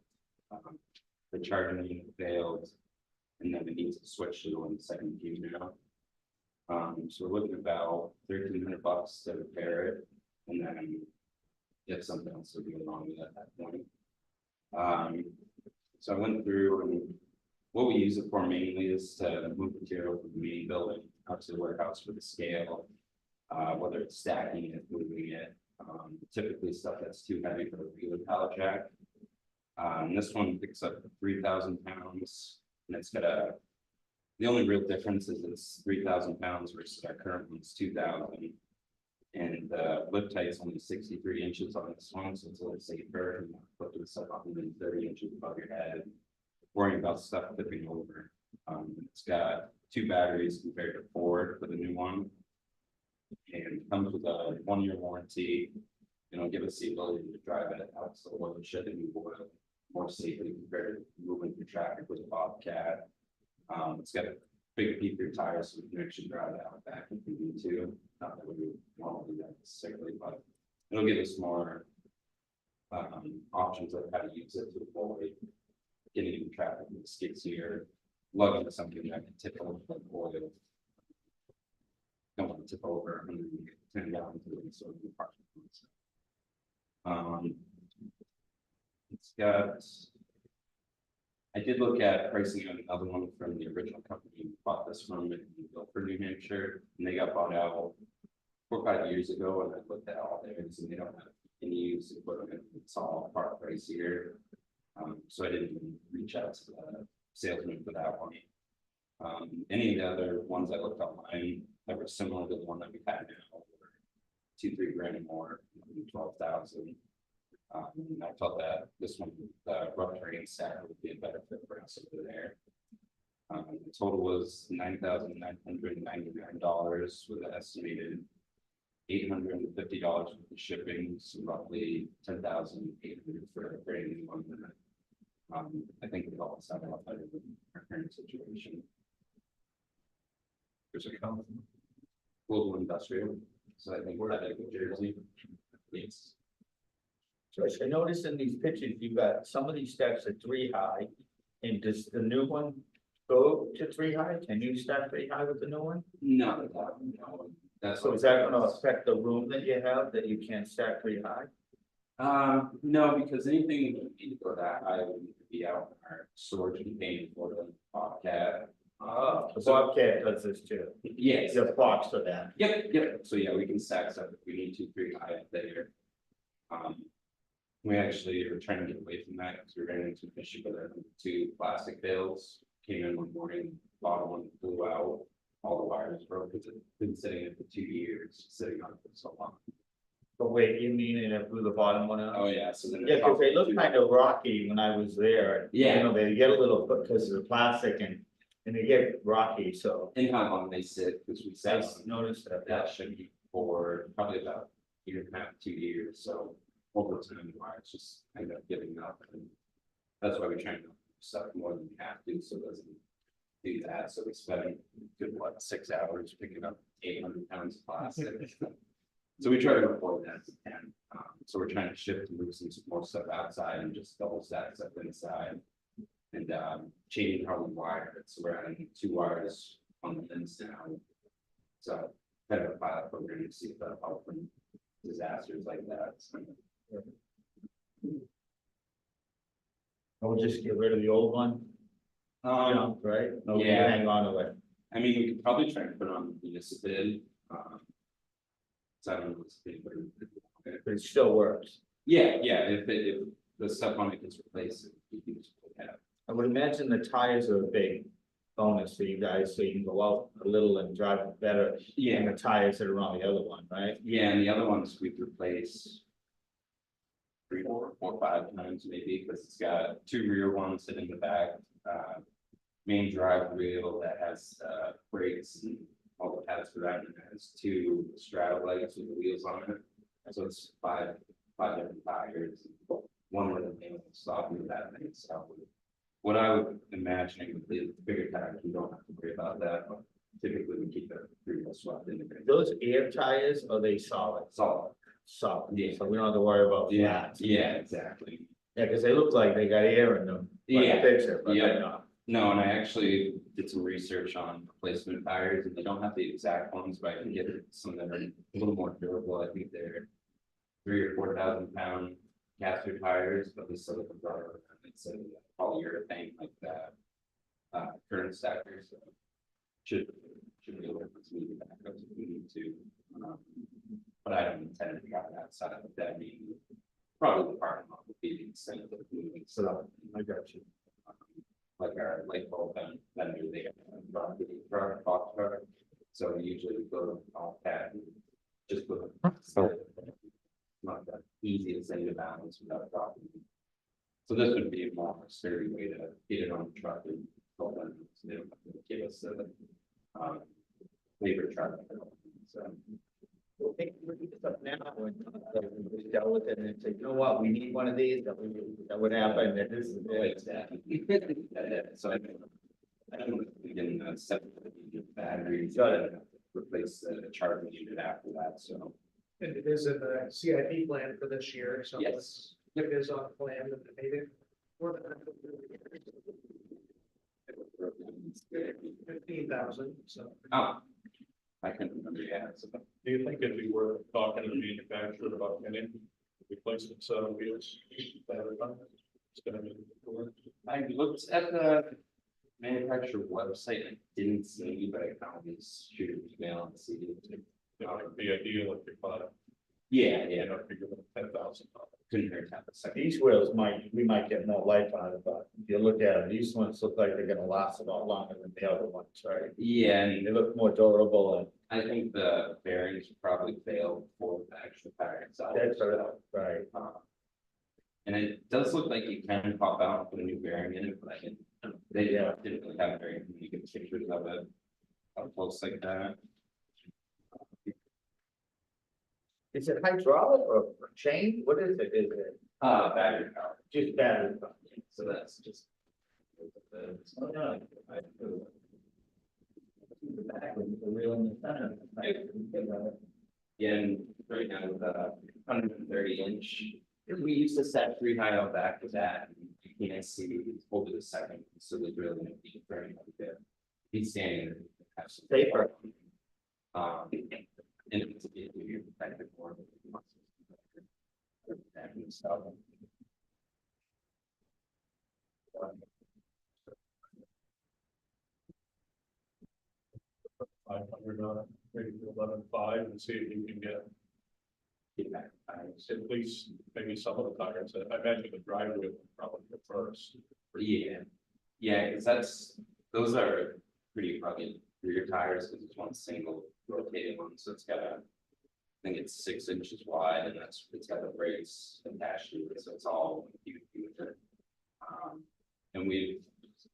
The charging unit failed, and then it needs to switch to the one second fuse now. So we're looking at about $1,300 to repair it, and then if something else would be wrong with it at that point. So I went through, and what we use it for mainly is to move material from the main building out to the warehouse with a scale, whether it's stacking it, moving it, typically stuff that's too heavy for a regular pallet jack. This one picks up 3,000 pounds, And it's got the only real difference is it's 3,000 pounds versus our current one's 2,000. And the lip tight's only 63 inches on this one, so it's a little safer. You put this up 130 inches above your head, worrying about stuff tipping over. It's got 2 batteries compared to 4 for the new one. And it comes with a 1-year warranty. Give us the ability to drive it out, so oil shedding more safely compared to moving through traffic with a Bobcat. It's got a big P3 tire, so we can actually drive it out back if we need to. Not that we want to do that necessarily, but it'll give us more options of how to use it to avoid getting in traffic with skids here, lugging something that can tip over like oil. Don't want to tip over 110 gallons of it, so the parking lots. It's got. I did look at pricing on another one from the original company we bought this from in Guilford, New Hampshire, and they got bought out 4 or 5 years ago, and I looked at all theirs, and they don't have any use equipment. It's all part pricier. So I didn't even reach out to the salesman for that one. Any of the other ones I looked online that were similar to the one that we had now, were $2-3 grand more, 12,000. And I felt that this one, the rough terrain stacker would be a better fit for us over there. The total was $9,999 with an estimated $850 for the shipping, so roughly $10,800 for a brand new one. I think it all sounded a lot better than our current situation.
There's a comment.
Global Industrial, so I think we're at New Jersey. Yes.
So I noticed in these pictures, you got some of these stacks are 3 high. And does the new one go to 3 high? Can you stack 3 high with the new one?
No, that's
So is that gonna affect the room that you have, that you can't stack 3 high?
No, because anything that we need to go that high would need to be out in our storage container for the Bobcat.
The Bobcat does this too.
Yes.
The box for that.
Yep. So yeah, we can stack stuff if we need to 3 high up there. We actually are trying to get away from that because we ran into an issue with our 2 plastic bales. Came in one morning, bottom one blew out, all the wires broke. It's been sitting there for 2 years, sitting on it for so long.
But wait, you mean it blew the bottom one out?
Oh, yeah, so then.
Yeah, because they look kind of rocky when I was there.
Yeah.
They get a little, because of the plastic and they get rocky, so.
And how long they sit, because we
I
sat on
noticed that.
that should be for probably about 1.5 to 2 years, so over time, the wires just end up giving up, and that's why we try to stuff more than we have to, so it doesn't do that, so we spend good, 6 hours picking up 800 pounds of plastic. So we try to avoid that as we can, so we're trying to shift and move some more stuff outside and just double stack stuff inside. And changing how we wire it, so we're adding 2 wires on the ends now. So kind of a pilot program to see if that'll help from disasters like that. So,
We'll just get rid of the old one, right? No, we
yeah.
hang on to it.
I mean, we could probably try to put on the municipal bid. So I don't know what's the bid, but
But it still works.
yeah, if the stuff on it gets replaced, we can just put that.
I would imagine the tires are a big bonus for you guys, so you can go out a little and drive better.
Yeah.
And the tires that are on the other one, right?
Yeah, and the other ones we've replaced 3, 4, 5 times maybe, because it's got 2 rear ones sitting in the back, main drive wheel that has brakes and all the pads for that, and it has 2 straddle legs with the wheels on it. So it's 5 different tires, 1 with a manual stop with that thing. So what I would imagine with the bigger tires, we don't have to worry about that, but typically we keep it 3-wheel swapped in.
Those air tires, are they solid?
Solid.
Solid,
Yeah.
so we don't have to worry about that.
Yeah, exactly.
Yeah, because they look like they got air in them. Like a
Yeah.
picture, but
Yeah.
they're not.
No, and I actually did some research on replacement tires, and they don't have the exact ones, but I can get some that are a little more durable. I think they're 3,000 or 4,000 pound caster tires, but they still have a rubber, and it's a polyurethane like that. Current stackers, so should be able to put some easy backups if we need to. But I don't intend to drive outside of that, being probably the parking lot would be the extent of moving.
So I got you.
like our light bulb vendor, they have a property truck, box truck. So we usually go to all that, and just put. Not that easiest thing to balance without dropping. So this would be a more sturdy way to get it on the truck and hold them, so they don't have to give us labor truck. So.
We'll take this up now, and we dealt with it and say, you know what, we need one of these, that would happen, and this is.
So I don't know if we can set the batteries.
Got it.
Replace the charging unit after that, so.
And it is in the CIP plan for this year, so.
Yes.
It is on plan and maybe. More than 15,000, so.
Oh. I can remember, yeah. So,
Do you think it'd be worth talking to the manufacturer about getting replacement set of wheels? It's gonna be.
I looked at the manufacturer website, I didn't see any, but I can always shoot an email and see.
It might be ideal if you bought,
Yeah,
you
yeah,
know, if you give them $10,000.
couldn't hurt to have a second.
These wheels we might get more life out of it, but if you look at them, these ones look like they're gonna last a lot longer than the other ones, right?
Yeah, and
They look more durable and
I think the bearings probably failed before the actual tire itself.
that's right.
And it does look like you can pop out and put a new bearing in it, but they didn't really have very many good pictures of it. Up close like that.
Is it hydraulic or chain? What is it? Is it
Battery power,
just battery?
so that's just.
Oh, no. The back with the wheel in the center.
And right now with the 130-inch, we used to set 3 high out back with that. And you can't see over the second, so there's really no need for anything to be standing there. Have some
Safer.
And it's you're protected more. And stuff.
500 on it, maybe 11.5 and see if you can get
Get back.
at least maybe some of the tires. I imagine the driveway would probably go first.
Yeah, yeah, because those are pretty rugged rear tires, because it's one single rotating one, so it's got I think it's 6 inches wide, and it's got the brakes attached to it, so it's all huge. And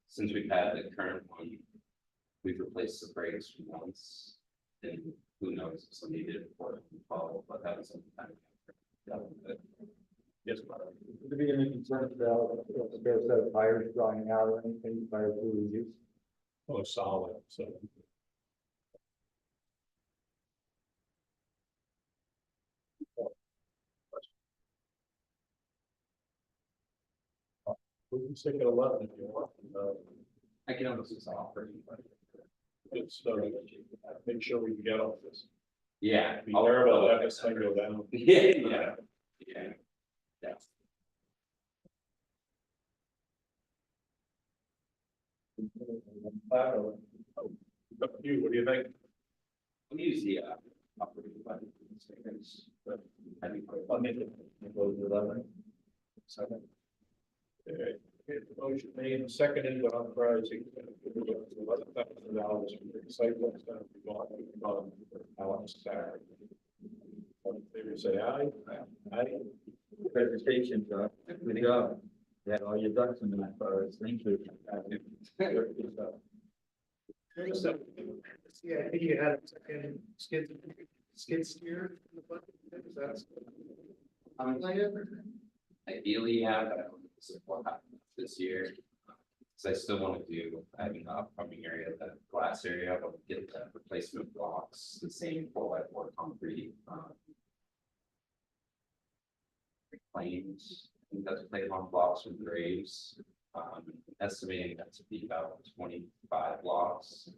since we've had the current one, we've replaced the brakes once, and who knows if somebody did it before, but that was some time.
Yes,
Would there be any concerns about a spare set of tires drying out or anything prior to use?
oh, solid, so. We can stick at 11 if you want.
I can almost just offer you, but
It's, make sure we can get off this.
yeah.
Be terrible, let this thing go down.
Yeah. Yeah.
Up to you, what do you think?
We use the operating button. But I think
I'll make it go to 11.
Second. Okay, motion made and seconded, but authorizing $11,000 for the site work that we want on Alex Saturday. All in favor, say aye. Aye.
Presentation, John. Good job. You had all your ducks in the fire. Thank you.
Yeah, I think you had a second skid steer. In the budget. Is that
Ideally, yeah, but I don't know if what happens this year. So I still want to do, I have an upcoming area, the glass area, I want to get the replacement blocks, the same 4x4 concrete. Reclaims, I think that's plate on blocks from graves. Estimating that to be about 25 blocks.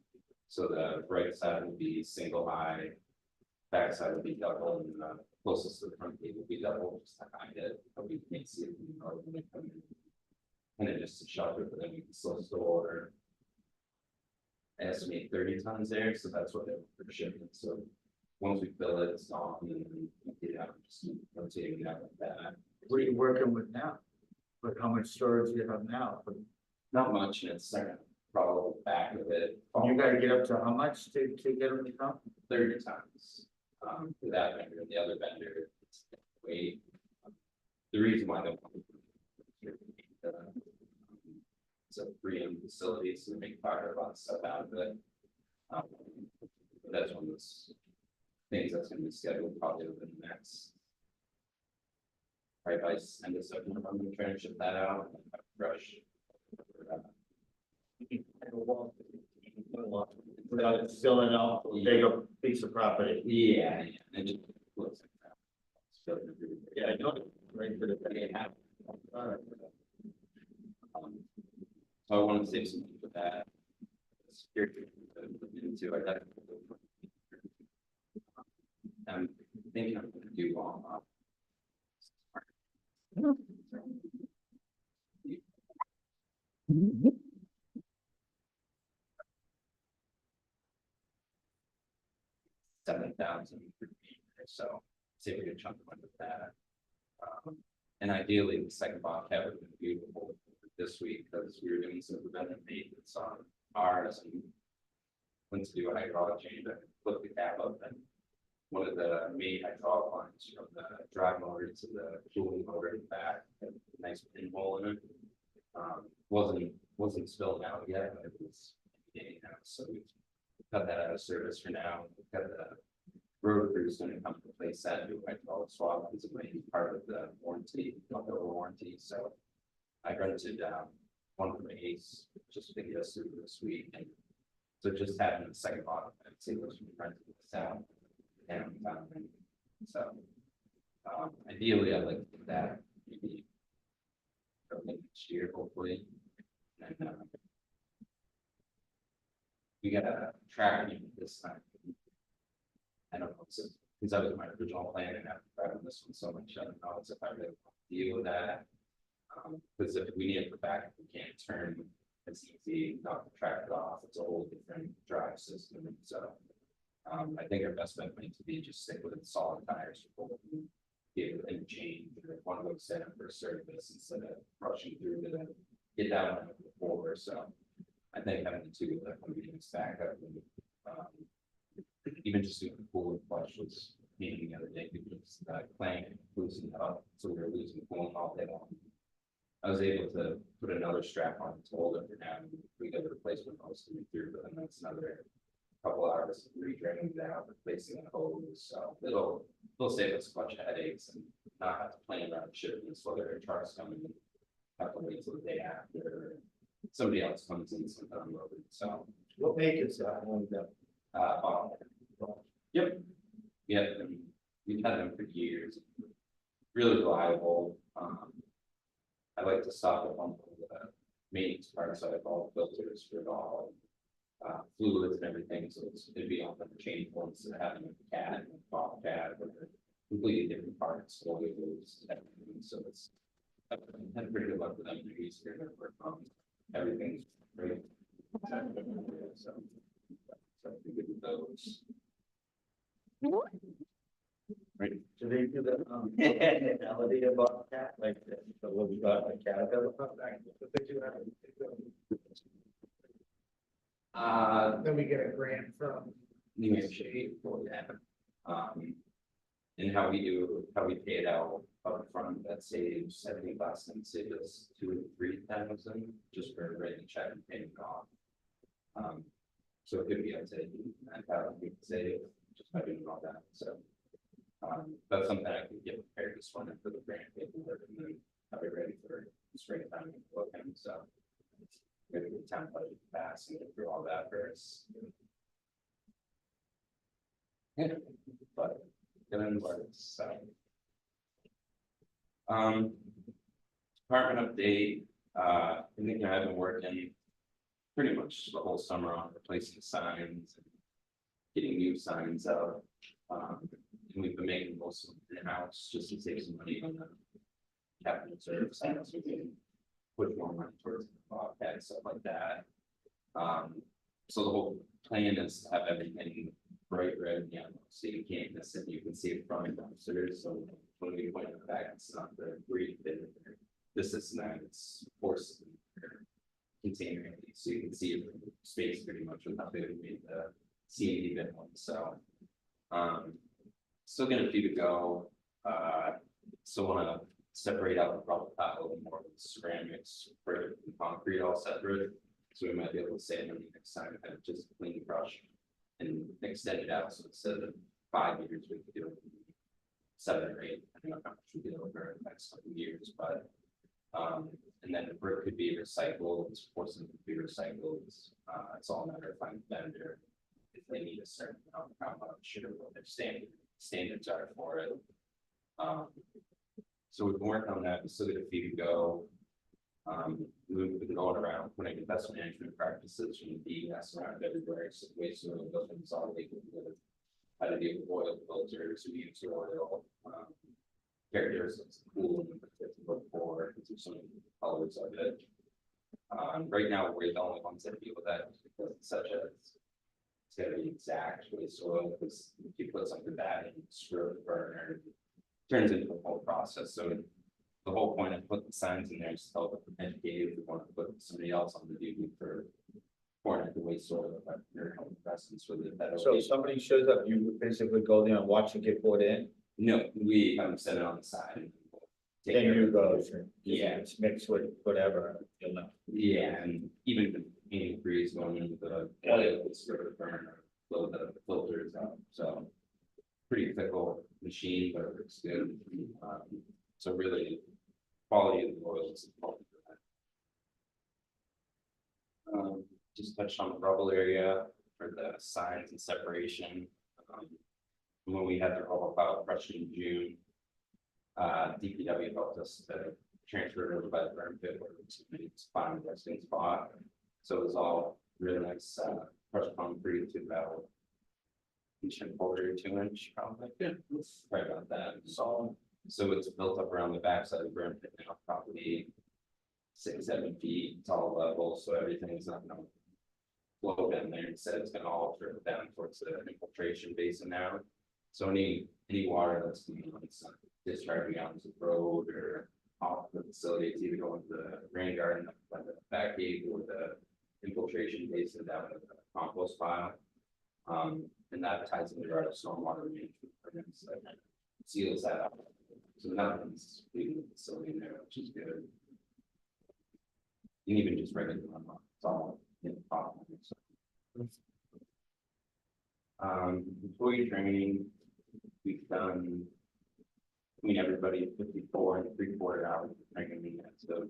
So the right side will be single high, back side will be double, and the closest to the front gate will be double, just to hide it, but we can't see it from the north when they come in. And then just to shelter, but then we can still store. I estimate 30 tons there, so that's what they're for shipping, so once we fill it, it's gone, and then we get out, just keep rotating it out like that.
What are you working with now? But how much storage do you have now?
not much, and it's probably back of it.
You gotta get up to how much to get them to come?
30 times. For that vendor, the other vendor, it's wait. The reason why they it's a 3M facility, so they make fire a lot of stuff out of it. But that's one of those things that's gonna be scheduled probably over the next. Right by end of September, I'm gonna try and ship that out and have fresh.
Without it filling out a bigger piece of property.
Yeah, and it just looks like that.
Yeah, I know, right, for the,
Yeah. So I want to save some money for that. Security, into, I definitely. I'm thinking I'm gonna do long. $7,000 or so, save a good chunk of money with that. And ideally, the second Bobcat would have been beautiful this week, because we were doing some preventive maintenance on ours and went to do a hydraulic change, I flipped the cap up, and one of the main hydraulic lines from the drive motor to the cooling motor and back, had a nice pinhole in it. Wasn't spilling out yet, but it was getting out, so we cut that out of service for now. We've got the road crew's gonna come to replace that, do a hydraulic swap, because it might be part of the warranty, not the warranty, so. I rented one from Ace, just to get us through this week, and so just having the second bottom, I'd say those from renting this out. And so, ideally, I'd like to do that, maybe early next year, hopefully. And we got a tracking unit this time. I don't know, because that was my original plan, and after driving this one so much, I don't know if I really want to deal with that. Because if we need it for back, we can't turn, it's easy not to track it off, it's a whole different drive system, so. I think our best bet might to be just stick with solid tires. Get it in change, or one of those set up for a service instead of rushing through to get down on it before, so. I think having the two of them would be a stack up. Even just doing the cooling flush was meeting the other day, because playing loosened up, so we were losing cooling all day long. I was able to put another strap on to hold it for now, and we got the replacement hose to be through, but then that's another couple hours of redraining down, replacing a hose, so it'll save us a bunch of headaches and not have to plan around shipments, whether a truck's coming, have to wait till the day after, somebody else comes in sometime over, so.
what make is that one of them?
Yep. Yep, and we've had them for years, really reliable, I like to stock up on the maintenance parts, I have all filters for it all. Fluids and everything, so it'd be on the change points of having a cat and a bobcat with completely different parts, oils, everything, so it's. I've had pretty good luck with them, they're easier to work on, everything's great. So I'm good with those. Right.
Do they do the, melody about cat, like, what we got, a caterpillar? But they do have
Then we get a grant from.
New Hampshire for that. And how we pay it out up front, that saves $70 and saves us $2,000 to $3,000 just for writing a check and paying it off. So it could be up to $9,000 we can save just by doing all that, so. That's something I can get prepared this one for the grant paperwork, and then have it ready for springtime and looking, so. Maybe the town budget pass and get through all that first. Yeah, but good works, so. Department update, I think I've been working pretty much the whole summer on replacing signs and getting new signs out. And we've been making most of them in-house just to save some money on the capital reserve signs. We can put more money towards the bobcat and stuff like that. So the whole plan is to have everything bright red and yellow, so you can't miss it. You can see it from the dumpsters. So when we point it back, it's not the green bit. This is not. It's forced. container, at least, so you can see space pretty much without they made the CAD bin one, so. Still got a few to go, still wanna separate out the rubble tile a little more with ceramics, for the concrete all separate. So we might be able to sand them next time, kind of just clean brush and extend it out, so instead of 5 years, we could do it in 7 or 8, I don't know how much we do over the next couple of years, but. And then the brick could be recycled, porcelain could be recycled, it's all a matter of finding a vendor. If they need a certain amount, how much, or what their standards are for it. So we've been working on that, we still got a few to go. We've been going around putting investment management practices from DES around everywhere, so waste oil doesn't consolidate with how to deal with oil filters, who use oil, characteristics of the pool, and to look for, because there's so many colors of it. Right now, we're the only ones that deal with that, because it's such a, it's gotta be exact waste oil, because if you put something bad in, screw the burner, it turns into a whole process, so the whole point of putting signs in there is to help educate if we want to put somebody else on the duty for pouring out the waste oil, or help investments with it.
So if somebody shows up, you would basically go there and watch it get poured in,
No, we have them set it on the side. And take
then
care
you
of
go,
it. Yeah.
it's mixed with whatever, you know.
Yeah, and even the painting freeze going into the oil, it's sort of burn a little bit of the filters out, so. Pretty fickle machine, but it works good. So really, quality of the oil is important for that. Just touched on the rubble area for the signs and separation. When we had the rubble pile crushed in June, DPW helped us to transfer it over by the burn pit where it's fine resting spot. So it was all really nice, crushed concrete to about 1.25 to 2 inch, probably. Yeah, right about that. Solid. So it's built up around the backside of the burn pit now, probably 6-7 feet. It's all level, so everything's not gonna flow down there. Instead, it's gonna all drip down towards the infiltration basin now. So any water that's discharging out into the road or off the facility, it's either going to the rain garden, like the back gate, or the infiltration basin down in the compost pile. And that ties into our stormwater management programs that seals that up. So nothing's leaving the facility in there, which is good. And even just regular runoff, it's all in the bottom. Employee training, we've done, I mean, everybody 54 3/4 hours of training, so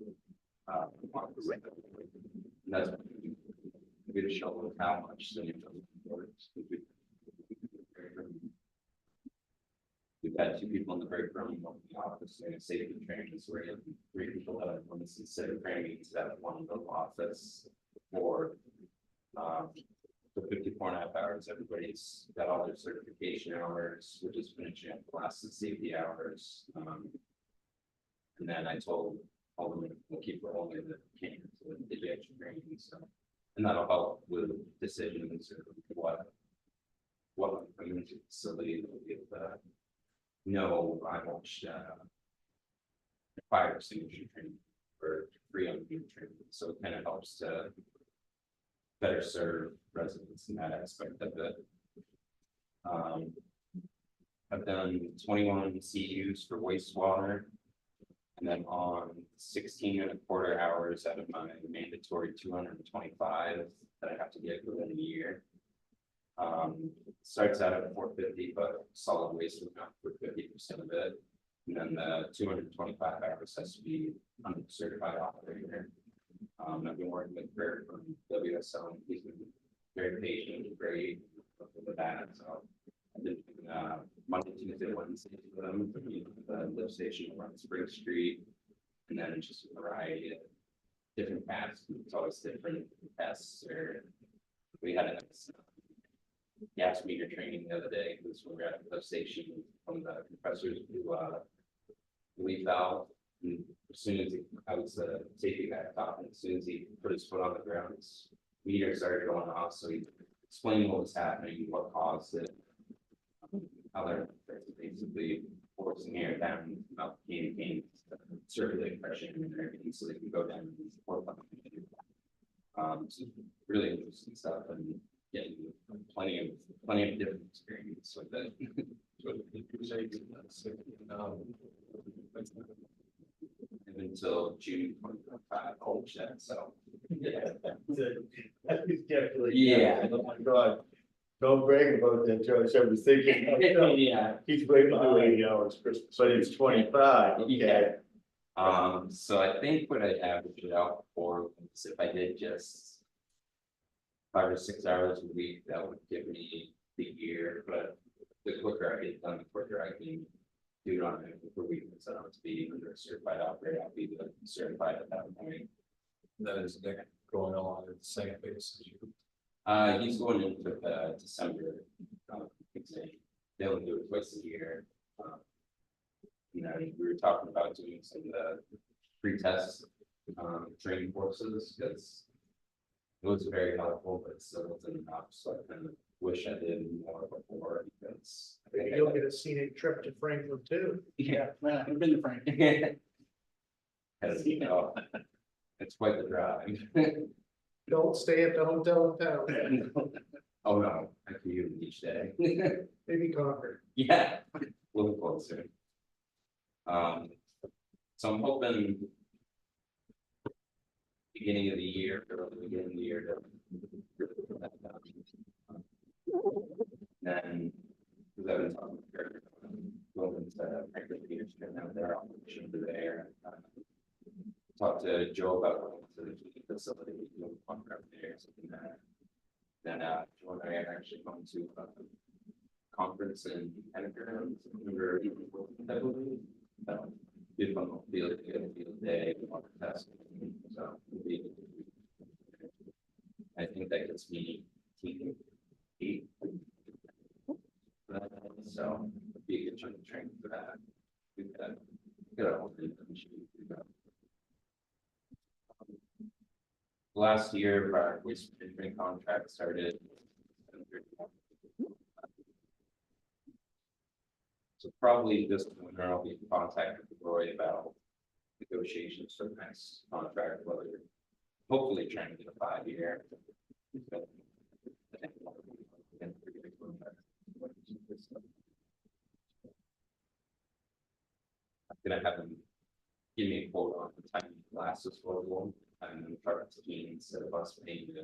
that's a good show of how much the works. We've had 2 people in the break room in the office doing safety training, so we're getting 3 people that have want to consider training to that one in the office for the 54.5 hours. Everybody's got all their certification hours, which is finishing up class and safety hours. And then I told all them we'll keep rolling the can to the ejection training, so and that'll help with decisions or what community facility will give no, I won't fire extinguisher training or free on training, so it kind of helps to better serve residents in that aspect of it. I've done 21 CUs for wastewater, and then on 16.25 hours out of my mandatory 225 that I have to get within a year. Starts out at 450, but solid waste will account for 50% of it. And then the 225 hours has to be under certified operator. I've been working with Kurt from WSL. He's been very patient and great with that. So I've been Monday, Tuesday, Wednesday with them. The lift station around Spring Street, and then it's just a variety of different tasks. It's always different tests. Or we had a gas meter training the other day because we were at the lift station from the compressors to leaf valve. And as soon as I was the safety guy top, and as soon as he put his foot on the ground, his meter started going off. So he explained what was happening, what caused it, how they're basically forcing air down about the can circulate pressure and everything, so they can go down and support them. Some really interesting stuff and getting plenty of different experience with it. Until June 2025, whole shed, so. Yeah.
That's definitely.
Yeah.
Oh my God. Don't brag about that, George, I was thinking.
Yeah.
He's way
Do
behind,
80 hours Christmas.
but it's 25, okay.
Yeah. So I think what I averaged out for is if I did just 5 or 6 hours a week, that would give me the year, but the quicker I get done, the quicker I can do it on it for weekends. I don't have to be either a certified operator, I'll be certified at that point.
That is Nick going on at the same pace as you.
He's going into December exam. They only do it twice a year. You know, we were talking about doing some of the pre-test training courses because it was very helpful, but it still wasn't enough. So I kind of wish I did more before because
Maybe you'll get a scenic trip to Franklin too.
yeah,
I've been to Frank.
as you know, it's quite the drive.
Don't stay at the hotel in town,
Oh no, I commute each day.
maybe Concord.
Yeah, looking forward to it. So I'm hoping beginning of the year, or the beginning of the year to. Then, because I've been talking to her, going to Franklin Peters out there, I'll shoot through the air. Talk to Joe about going to the facility, doing contract there, something that. Then, Joe and I are actually going to conference in Henniker, remember, I believe. If I'm field day, test. So it'll be. I think that gets me team 8. So it'd be a good chunk of training for that. We've got a whole thing of machine. Last year, our waste management contract started. So probably this winter I'll be in contact with Roy about negotiations for the next contract, whether hopefully trying to get a 5-year. I'm gonna have him give me a quote on the time glasses for one and then try to ski instead of us paying to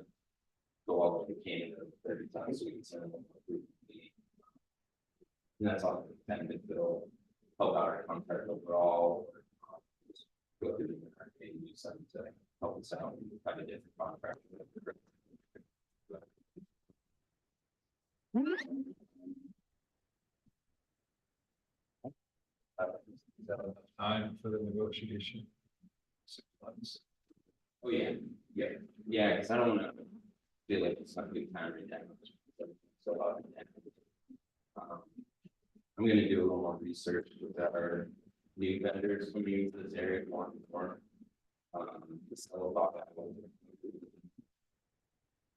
go all the way to Canada 30 times a week. And that's all dependent, they'll help out our contract overall. Or, go through the market and use them to help us out and find a different contract.
Is that enough time for the negotiation? 6 months.
Oh, yeah, because I don't wanna feel like it's not a good time right now. So, I'm gonna do a little more research with our new vendors coming into this area more and more. To sell about that one.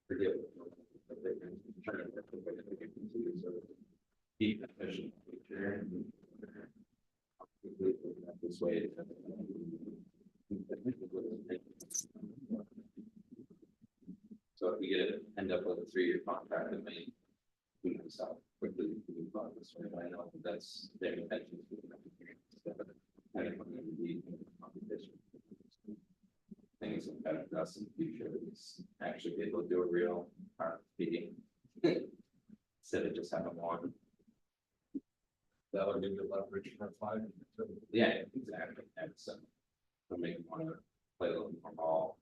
Forget. Keep efficient. This way. So if we end up with a 3-year contract, it may. We can stop quickly. This way, I know that's their intention. Things that benefit us in the future is actually be able to do a real meeting. Instead of just having one.
That'll give you leverage for 5 years.
Yeah, exactly. And so it'll make them want to play a little more ball.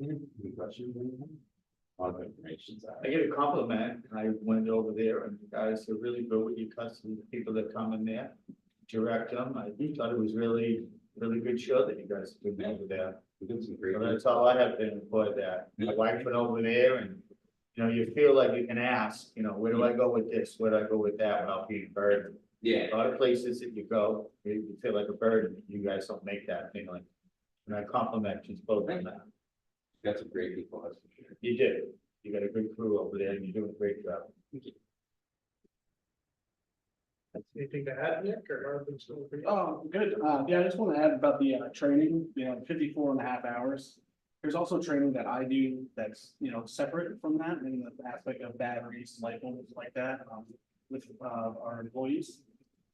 Any questions? A lot of information's out.
I get a compliment, I went over there and you guys are really good with your customers, the people that come in there. Direct them, I thought it was really good show that you guys did over there.
We did some great.
So that's all I have to employ that. My wife went over there and, you know, you feel like you can ask, you know, where do I go with this? Where do I go with that without being burdened?
Yeah,
A lot of places that you go, you feel like a burden. You guys don't make that feeling. And I compliment you both on that.
got some great people, that's for sure.
You did. You got a good crew over there and you're doing a great job.
Thank you.
Anything to add, Nick, or are things still for you?
Oh, good. Yeah, I just want to add about the training, 54.5 hours. There's also training that I do that's, separate from that in the aspect of batteries, light bulbs like that, with our employees.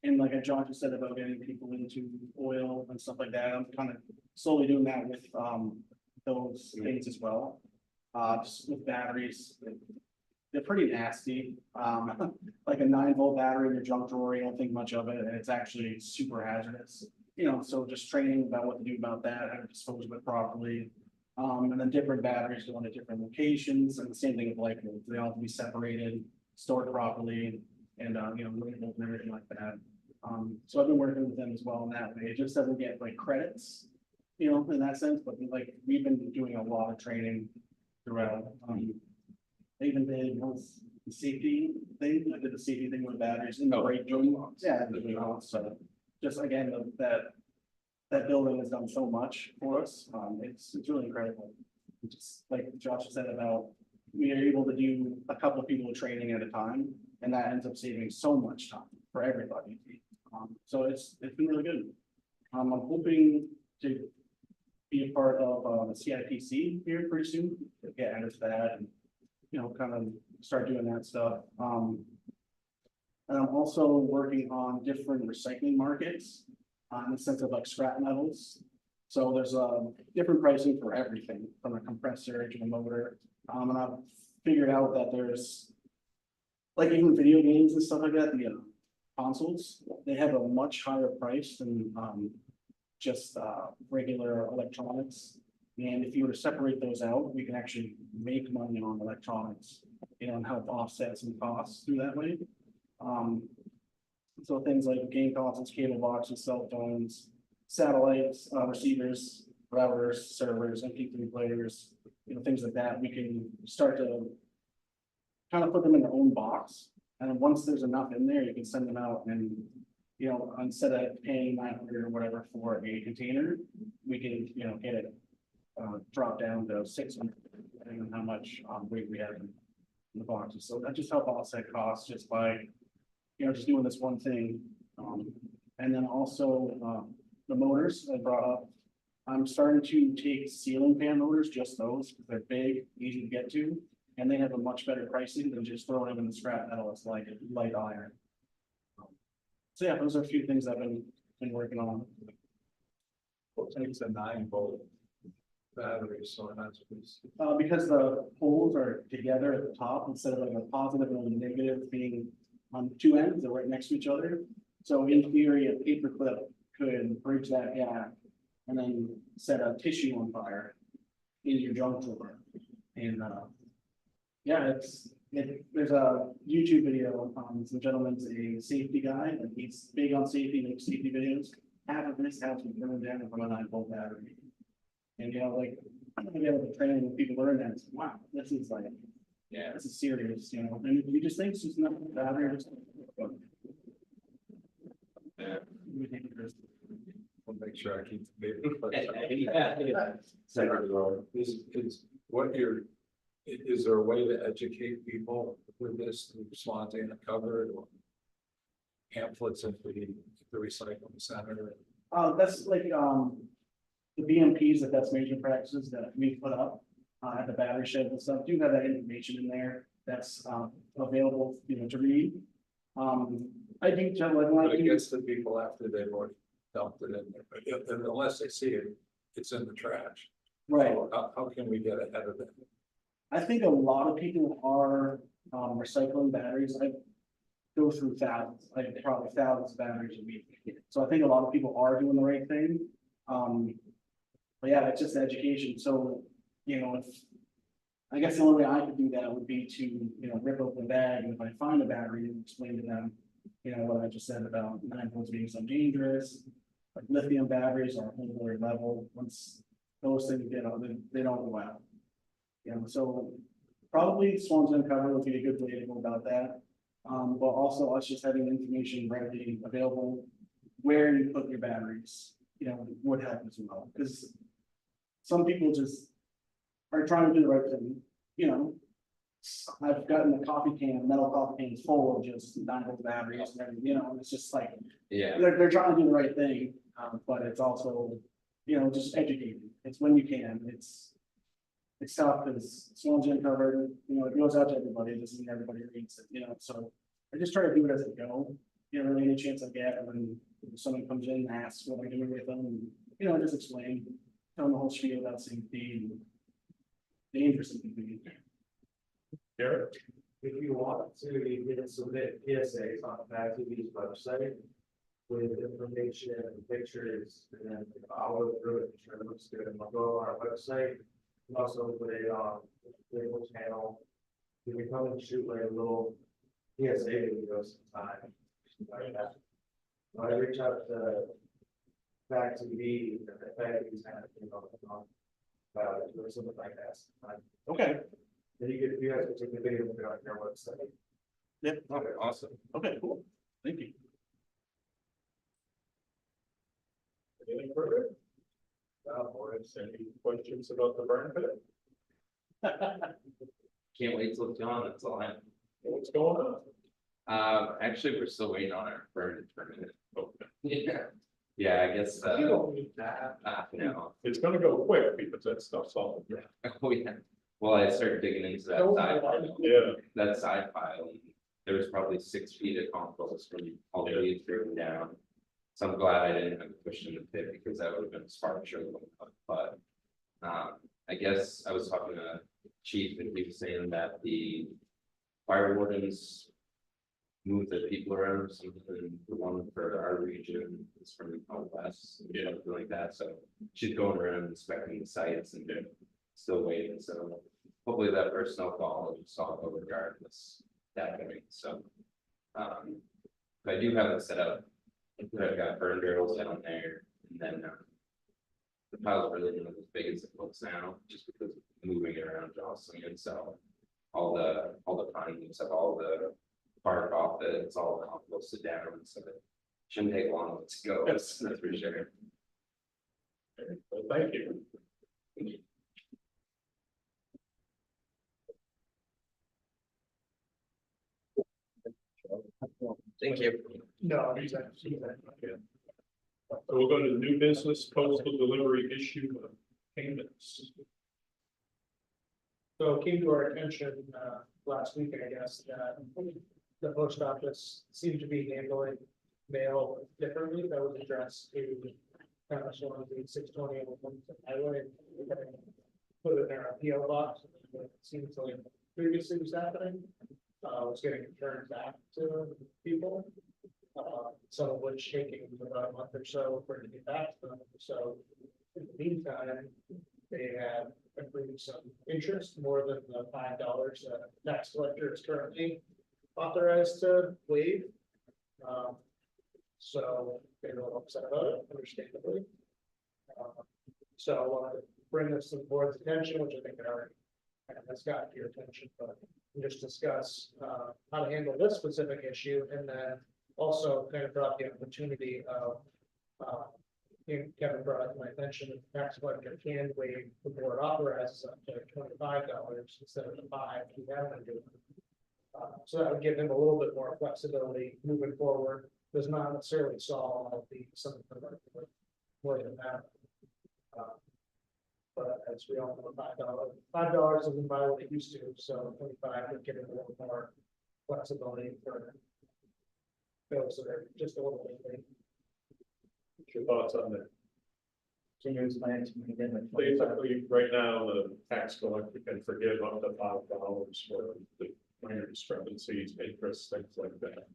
And like John just said about getting people into oil and stuff like that, I'm kind of slowly doing that with those things as well. Just with batteries, they're pretty nasty. Like a 9-volt battery in your junk drawer, you don't think much of it, and it's actually super hazardous. So just training about what to do about that, how to dispose of it properly. And then different batteries going to different locations, and the same thing with light bulbs. They all have to be separated, stored properly, and labeled and everything like that. So I've been working with them as well in that way. It just doesn't get like credits, in that sense, but like we've been doing a lot of training throughout. I even did the safety thing. I did the safety thing with batteries in the brake joint. Yeah, so just again, that building has done so much for us. It's really incredible. Just like Josh said about, we are able to do a couple of people training at a time, and that ends up saving so much time for everybody. So it's been really good. I'm hoping to be a part of the CIPC here pretty soon, to get added to that and, kind of start doing that stuff. And I'm also working on different recycling markets, in the sense of like scrap metals. So there's different pricing for everything from a compressor to a motor. And I've figured out that there's like even video games and stuff like that, the consoles, they have a much higher price than just regular electronics. And if you were to separate those out, we can actually make money on electronics, and help offset some costs through that way. So things like game consoles, cable boxes, cell phones, satellites, receivers, routers, servers, MP3 players, things like that, we can start to kind of put them in their own box. And then once there's enough in there, you can send them out and, instead of paying 900 or whatever for a container, we can, get it drop down to 600, depending on how much weight we have in the boxes. So that just help offset costs just by, just doing this one thing. And then also the motors I brought up, I'm starting to take ceiling fan motors, just those, because they're big, easy to get to, and they have a much better pricing than just throwing them in the scrap metal. It's like light iron. So yeah, those are a few things I've been working on.
What takes a 9-volt battery, so that's.
Because the poles are together at the top, instead of like a positive and a negative being on two ends, they're right next to each other. So in theory, a paper clip could bridge that gap and then set a tissue on fire in your junk drawer. And yeah, there's a YouTube video. Some gentleman's a safety guy, and he's big on safety, makes safety videos. Half of his house was burned down from a 9-volt battery. And like I'm gonna be able to train when people learn that. It's, wow, this is like, yeah, this is serious, and you just think it's just not a battery, just.
Yeah. We'll make sure I keep the is there a way to educate people with this through Swanzey and Covered or pamphlets at the recycling center?
That's like the BMPs, the best major practices that we put up at the battery shed and stuff, do have that information in there that's available, to read. I think
But it gets to people after they've already dumped it in there, but unless they see it, it's in the trash.
Right.
So how can we get ahead of it?
I think a lot of people are recycling batteries. I go through thousands, like probably thousands of batteries a week. So I think a lot of people are doing the right thing. But yeah, it's just education. So, if I guess the only way I could do that would be to, rip open the bag, and if I find a battery, and explain to them, what I just said about 9 volts being so dangerous. Like lithium batteries are a whole other level. Once those things get out, they don't go out. So probably Swanzey Uncovered would be a good way to go about that. But also us just having information readily available where you put your batteries, would help as well. Because some people just are trying to do the right thing, I've gotten the coffee can, metal coffee cans full of just 9-volt batteries and everything, you know, and it's just like,
Yeah,
they're trying to do the right thing, but it's also, you know, just educating. It's when you can, it's tough because Swanzey uncovered, you know, it goes out to everybody, it doesn't mean everybody reads it, you know, so I just try to do it as I go. You know, any chance I get, and then if someone comes in and asks what I'm doing with them, and, you know, just explain, tell them the whole spiel about safety and dangerous it can be.
Garrett?
If you want to, you can submit PSAs on MassDOT's website with information and pictures, and then I'll go through it, sure it looks good, and I'll go on our website. And also put it on the cable channel. You can come and shoot like a little PSA video sometime. Like that. When I reach out to back to me, the fact he's kind of, you know, about it, or something like that.
Okay,
Then you guys can take the video and put it on your website.
yeah,
okay, awesome.
okay, cool, thank you.
Anything further? Or is any questions about the burn pit?
Can't wait till it's gone, that's all I have.
What's going on?
Actually, we're still waiting on our burn permit.
Okay.
Yeah, yeah, I guess,
You don't need that.
no,
It's gonna go quick because that stuff's all.
oh, yeah. Well, I started digging into that side pile.
Yeah.
That side pile, and there was probably 6 feet of compost from all the leaves driven down. So I'm glad I didn't have to push in the pit because that would have been a spark sure. But, I guess I was talking to Chief and he was saying that the fire wardens move the people around, something, the one for our region is from out west, and something like that, so she's going around inspecting the sites and still waiting, so hopefully that personnel call will solve regardless that way, so. But I do have it set up, I've got burn barrels down there, and then the pile's really not as big as it looks now, just because of moving it around jostling it, so all the pine leaves have all the bark off it, it's all composted down, so it shouldn't take long to go, that's for sure.
Well, thank you.
Thank you.
No, exactly.
So we'll go to the new business postal delivery issue of payments.
So it came to our attention, last week, I guess, that the post office seemed to be handling mail differently. That was addressed to Swanzey 620 highway. Put it in our PO box. It seems like previously was happening. Was getting returned back to people. Some of which taking about a month or so for it to get back to them. So in the meantime, they have accrued some interest more than the $5 that tax collector is currently authorized to waive. So they're a little upset about it, understandably. So I want to bring this to the board's attention, which I think it already has gotten to your attention, but just discuss how to handle this specific issue, and then also kind of brought the opportunity of Kevin brought to my attention that the tax collector can waive the board authorizes up to $25 instead of the $5 we have been doing. So that would give him a little bit more flexibility moving forward. Does not necessarily solve all the something more than that. But as we all know, $5 doesn't buy what it used to, so 25 would give it a little more flexibility for those that are just a little bit late.
What's your thoughts on that?
Can you explain it to me again?
Basically, right now, the tax collector can forgive up to $5 for the minor discrepancies, interest, things like that.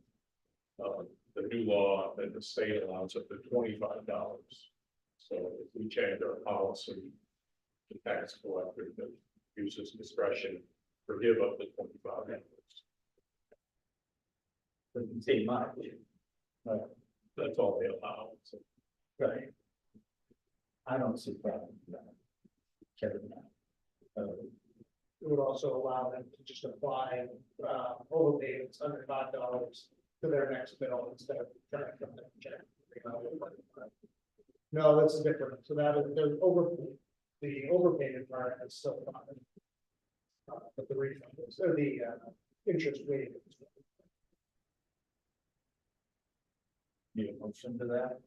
The new law that the state allows up to $25. So if we change our policy, the tax collector that uses discretion forgive up to $25.
Doesn't say much.
That's all they allow. So
Right. I don't see a problem with that. Kevin,
It would also allow them to just apply overpayments under $5 to their next bill instead of trying to come and check. No, that's different. So that is the overpayment part is still fine. But the refund is, or the, interest rate.
Need a motion to that?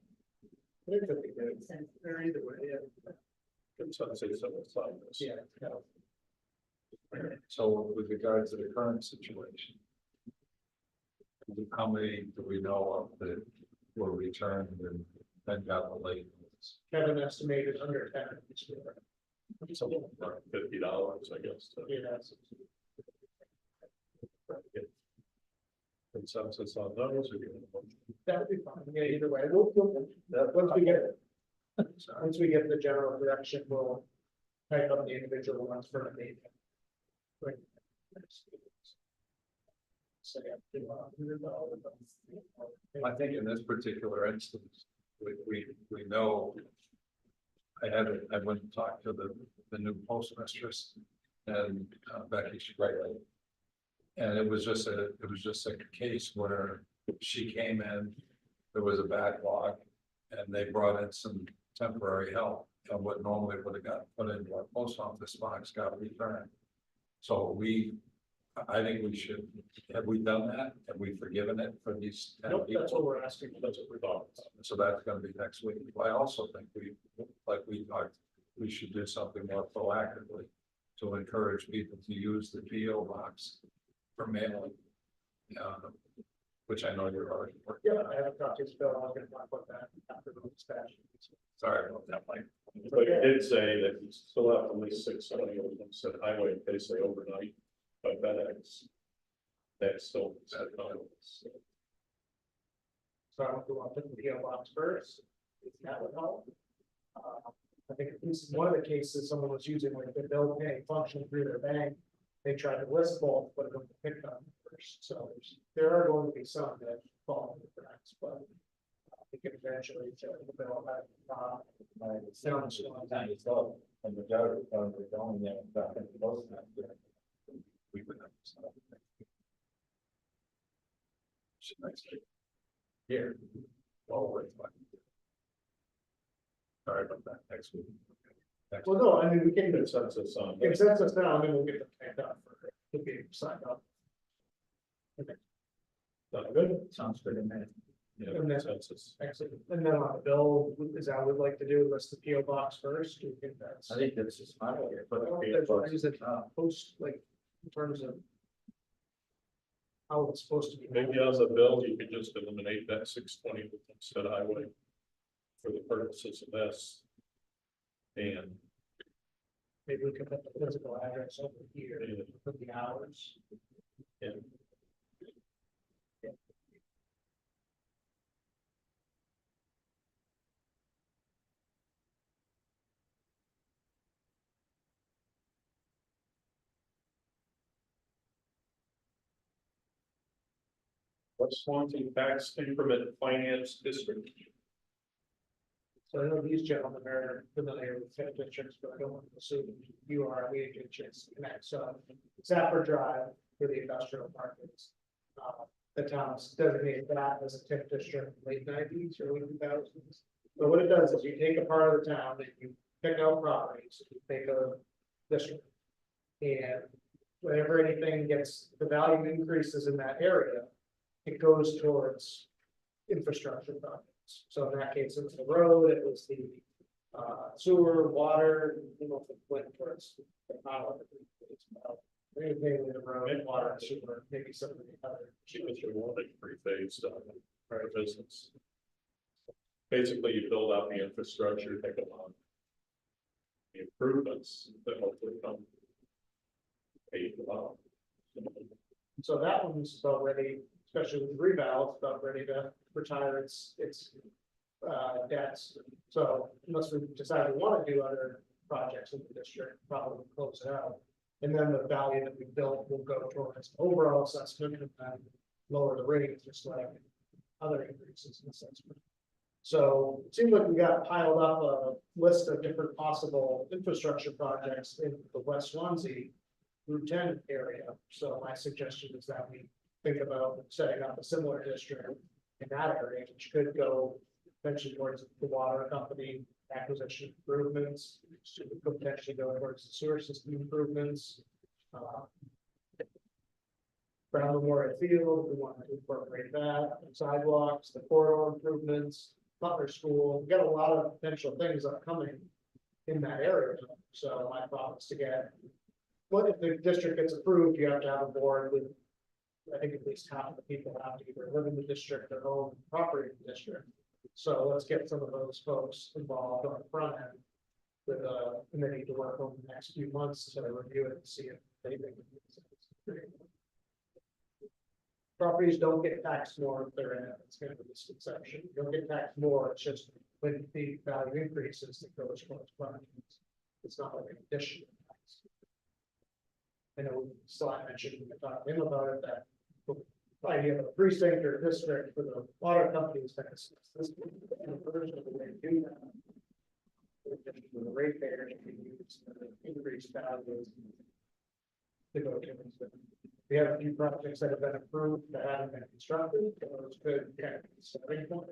I think that'd be good. Or either way, yeah.
Consensus of the side.
Yeah.
So with regard to the current situation. How many do we know of that were returned and then got the late notice?
Kevin estimated under 10.
Something like $50, I guess.
Yes.
Consensus on those or?
That would be fine, yeah, either way, once we get the general direction, we'll type up the individual ones for the meeting. Right. So, yeah,
I think in this particular instance, we know. I went and talked to the new postmistress and Becky Sprightly. And it was just a case where she came in, there was a backlog, and they brought in some temporary help. And what normally would have got put into our post office box got returned. So I think we should, have we done that? Have we forgiven it for these 10
nope,
people?
that's what we're asking, that's what we're talking about.
So that's gonna be next week. I also think we talked, we should do something more proactively to encourage people to use the PO box for mailing. Which I know you're already working.
Yeah, I haven't talked to Bill, I was gonna talk about that after the dispatch.
Sorry about that, Mike.
But it did say that you still have at least 670 of them said highway in case they overnight by FedEx. That's still.
So I don't know if we want to put the PO box first, if that would help. I think at least in one of the cases, someone was using like the bill paying function through their bank. They tried to list both, but it was picked up first, so there are going to be some that fall into the cracks, but. We can eventually check the bill. Sounds.
And the judge, we're going there, back into those.
We would have to stop. Should I say? Here. Well, we're fine. Sorry about that, next week. Next
Well, no, I mean, we can do
Consensus on.
consensus now, and then we'll get them tagged up for, to be signed up. Okay. Good.
Sounds good, man.
Yeah,
And then-
consensus.
Excellent. And then on the bill, is that what we'd like to do, list the PO box first? Do you think that's?
I think that's just fine.
I don't think there's what is it, post, like, in terms of. How it's supposed to be.
Maybe as a bill, you could just eliminate that 620 instead of highway. For the purposes of this. And.
Maybe we can put the physical address over here, put the hours.
Yeah. What's Swanzey tax increment finance district?
So I know these gentlemen are familiar with TIF districts, but I don't want to assume you are, we can just connect, so. Stafford Drive for the industrial markets. The town's designated that as a TIF district in the late 90s, early 2000s. So what it does is you take a part of the town that you pick out properties, you take a district. And whenever anything gets, the value increases in that area, it goes towards infrastructure projects. So in that case, it was the road, it was the sewer, water, you know, went towards the power. Anything with the road, water, and sewer, maybe some of the other.
With your warning pre-phased part of business. Basically, you build out the infrastructure, take them on. The improvements that hopefully come. Paid out.
So that one's about ready, especially with the reval, it's about ready to retire its debts. So unless we decide we want to do other projects in the district, probably close it out. And then the value that we built will go towards overall assessment and then lower the rate, just like other increases in assessment. So it seems like we got piled up a list of different possible infrastructure projects in the West Swanzey Route 10 area. So my suggestion is that we think about setting up a similar district in that area, which could go potentially towards the water company acquisition improvements, could potentially go towards the sewer system improvements. Brown Memorial Field, we want to incorporate that, sidewalks, the corridor improvements, Butler School, we got a lot of potential things upcoming in that area. So my thought is to get, what if the district gets approved, you have to have a board with, I think at least half of the people have to either live in the district or own property in the district. So let's get some of those folks involved on the front end with a committee to work over the next few months to review it and see if they think it makes sense. Properties don't get taxed more if they're in it. It's kind of a misconception. You don't get taxed more, it's just when the value increases, it goes towards projects. It's not like an additional tax. I know, so I mentioned, when I talked to him about it, that the idea of a precinct or district for the water companies, that's this version of the way to do that. The ratepayers can use increased values to go to. We have a few projects that have been approved that haven't been constructed, those could kind of be starting point.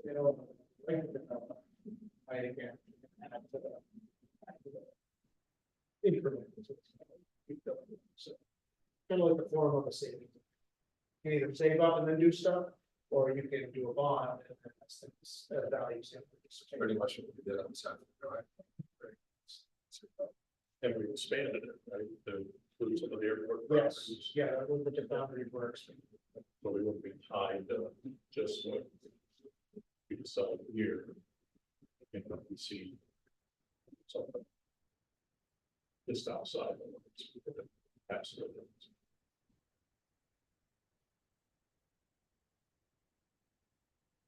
You know, I again, add to the increment. So, kind of like the form of a savings. You can either save up and then do stuff, or you can do a bond and then that's things values.
Pretty much what we did on Saturday, right?
And we expanded it, right, the includes some of the airport.
Yes,
properties.
yeah, that was the boundary works.
But we wouldn't be tied to just what we decide here. I think that we see something just outside of it. Absolutely.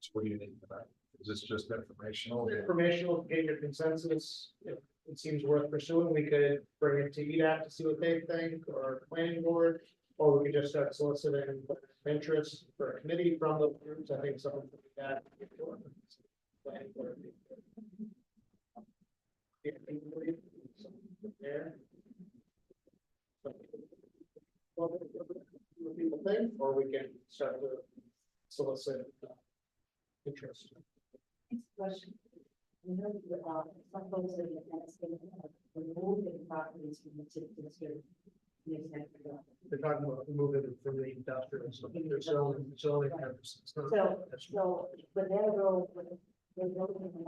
So what do you need for that? Is this just informational?
Informational, get your consensus, if it seems worth pursuing, we could bring it to EDAC to see what they think, or planning board. Or we could just start soliciting interest for a committee from the groups, I think someone from EDAC. Planning board. There. What people think, or we can start to solicit interest.
Next question. You know, some folks are removing properties from the tip district.
They're talking about moving it from the industrial, so they're zoning purposes.
So, but they're go, they're building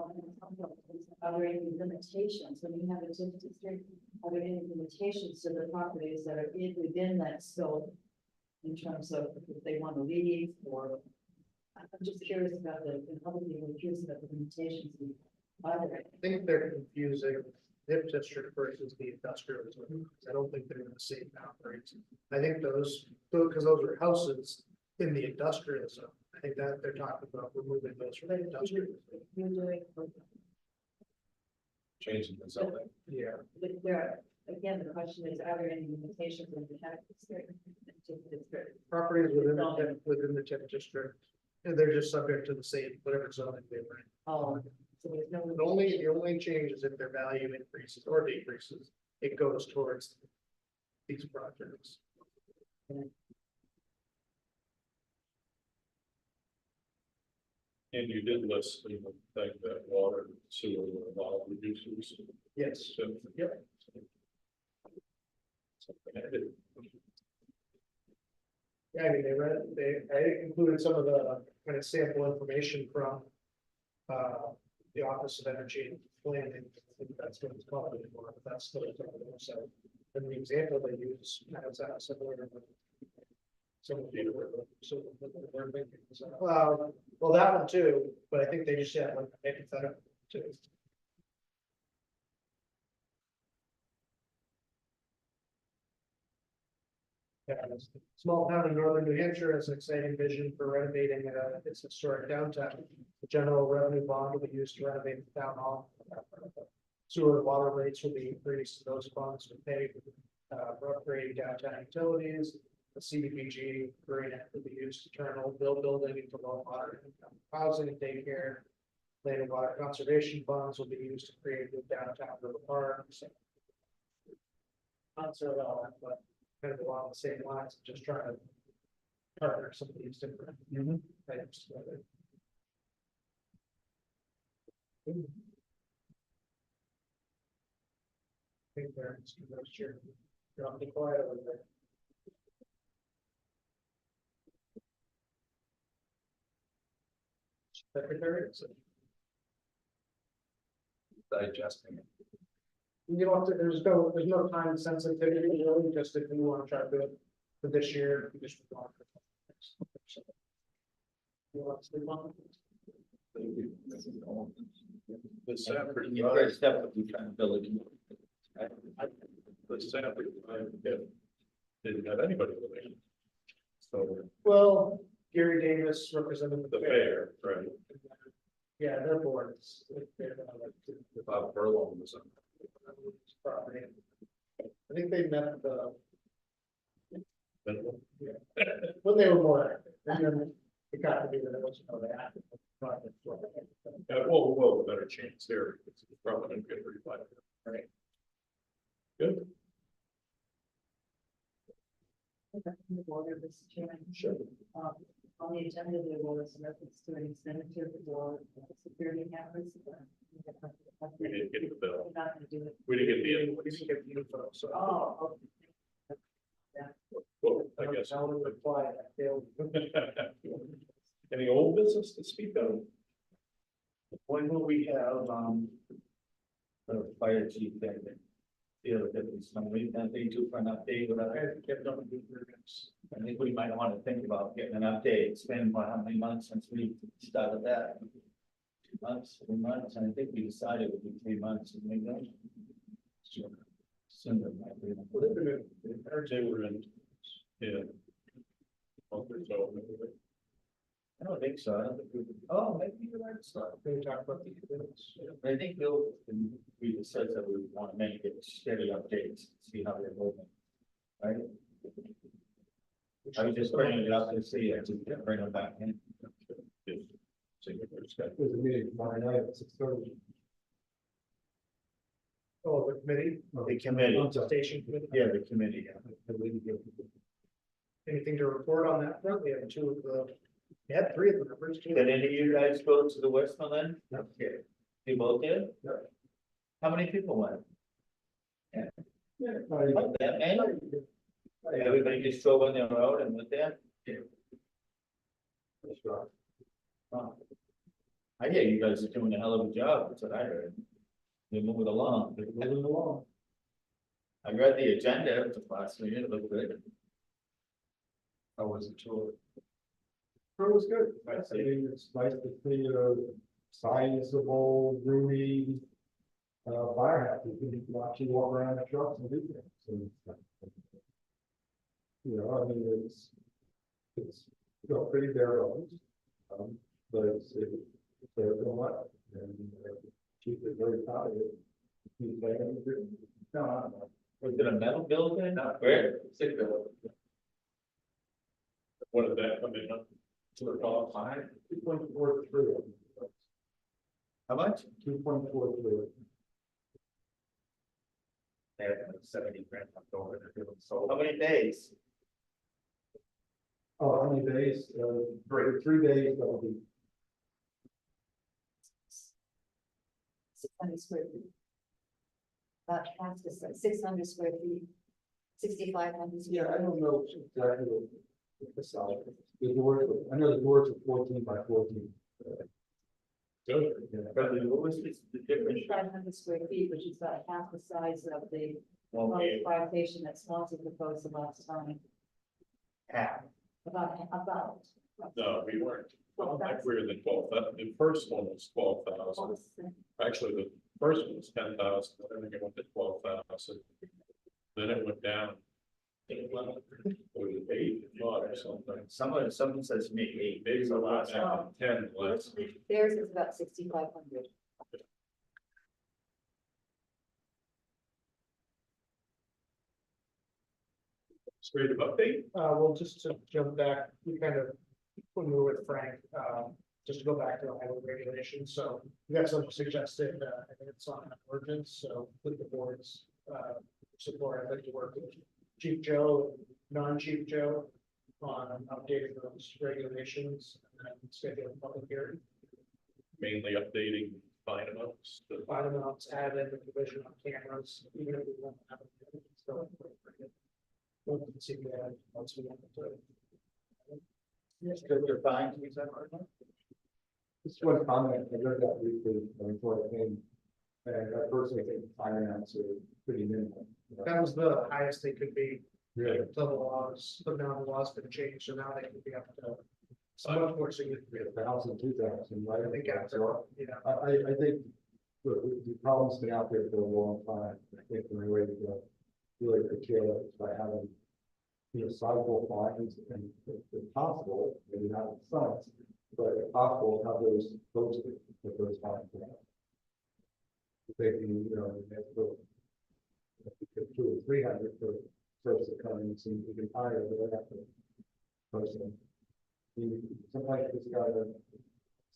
are there any limitations, when you have a tip district, are there any limitations to the properties that are within that scope? In terms of if they want to leave, or, I'm just curious about the, and other people are curious about the limitations. Are there?
I think they're confusing the district versus the industrial zone. I don't think they're in the same boundaries. I think those, because those are houses in the industrial zone. I think that they're talking about removing those from the industrial.
You're doing,
Changing the zoning.
Yeah.
but there, again, the question is, are there any limitations in the tip district?
Properties within the tip district, and they're just subject to the same, whatever zoning they were in.
Oh, so there's no.
The only change is if their value increases or decreases, it goes towards these projects.
And you did list, you know, think that water, sewer, were a lot of reducers.
Yes.
So,
Yep.
Something I did.
Yeah, I mean, I included some of the kind of sample information from the Office of Energy and Planning. I think that's what it's called anymore, but that's what it's on the website. And the example they use has that similar. Some of the, so they're thinking, well, that one too, but I think they just had like hypothetical too. Yeah, it's a small town in northern New Hampshire has an exciting vision for renovating its historic downtown. The general revenue bond will be used to renovate the town hall. Sewer and water rates will be increased, those funds will pay for upgrading downtown utilities. The CDBG grant will be used to turn old building into low water income housing and daycare. Land and water conservation funds will be used to create new downtown river parks. Not so all that, but kind of along the same lines, just trying to partner some of these different items together. think there, Mr. Vice Chair. You're on the quiet over there. Secretary, so
Digesting it.
you don't have to, there's no time sensitivity, really, just if you want to try to do it for this year, you just. You want to sleep on it?
The Sanford,
Your first step would be trying to build a.
the Sanford, didn't have anybody living. So
Well, Gary Davis represented
the fair, right,
Yeah, their boards.
Bob Furlong was on.
Property. I think they met the, when they were more active, and then it got to be that it wasn't really active.
well, a better chance there, it's probably gonna get reflected, right? Good.
Mr. Chairman. Sure. On the agenda, there was reference to an expenditure for security cameras.
We didn't get the bill.
We're not gonna do it.
We didn't get the
We
invoice.
didn't get the info, so.
Oh,
Well, I guess.
Tell them to reply, that they'll-
Any old business to speak of?
When will we have, the fire chief thing? The other deputies, somebody, that they do for an update, or whatever. I think we might want to think about getting an update. It's been, what, how many months since we started that? 2 months, 3 months, and I think we decided it would be 3 months, and maybe. Sooner. might be.
They were in. Yeah. So,
I don't think so. I don't think we, oh, maybe you're right. So,
They talk about the events.
I think Bill, we said that we want to make it steady updates, see how they're moving. Right? I was just bringing it up to see it, to bring them back in.
There's a meeting tomorrow night at 6:30.
Oh, the committee,
The committee,
station committee.
yeah, the committee,
Anything to report on that front? We have two of the, we had three of the members.
Did any of you guys go to the Westmoreland? Okay. You both did?
Yeah.
How many people went?
Yeah.
Not that many? Everybody just drove on their road and went there?
That's right.
Huh. I hear you guys are doing a hell of a job, that's what I heard. You're moving along.
They're moving along.
I read the agenda of the last meeting, it looked good.
How was the tour?
It was good. I mean, it's nice to see a sizable, roomy firehouse. You can actually walk around the trucks and do things. And, you know, I mean, it's pretty bare bones. But it's very well. And chief is very proud of it. He's saying it's good. No, I don't know.
Was it a metal building? Not great. Stick building.
what did that come in up to the top?
2.43.
How much?
2.43.
They had like 70 grand left over, they're doing so. How many days?
Oh, how many days? 3 days, that'll be.
600 square feet. About half the size, 600 square feet, 6,500.
Yeah, I don't know exactly what the size. The doors, I know the doors are 14 by 14.
Good.
Probably, what was the difference?
500 square feet, which is about half the size of the
Okay,
fire station that Swanzey proposed the last time.
half.
About.
No, we weren't. Like we were the 12, the first one was 12,000. Actually, the first one was 10,000, I think it went to 12,000. Then it went down. It was 8 or something.
Someone says to me, 8,
Maybe
it's
a
a lot.
lot down, 10 less.
Theirs is about 6,500.
Straight of update.
Well, just to jump back, we kind of, when we were with Frank, just to go back to the highway regulations, so we got some suggested, I think it's on an ordinance, so with the board's, support, I'd like to work with Chief Joe, non-Chief Joe, on updating those regulations, and then schedule a public hearing.
Mainly updating fine amounts.
Find them out, add in the provision on cameras, even if we won't have it. Still. We'll see that once we have it.
Yes, because they're fine, is that right?
Just one comment, I read that briefly before I came, and I personally think the finance are pretty minimal.
That was the highest they could be.
Really?
Until the laws, but now the laws been changed, so now they can be up to. So much more significant.
1,000, 2,000, right?
I think after, you know.
I think, look, the problem's been out there for a long time. I think the way to go, really take care of it is by having, sizable fines and if possible, maybe not in science, but if possible, have those posted with those fines. They can, they have to go. 200 or 300 for first occurrence, and we can hire the after person. Sometimes it's gotta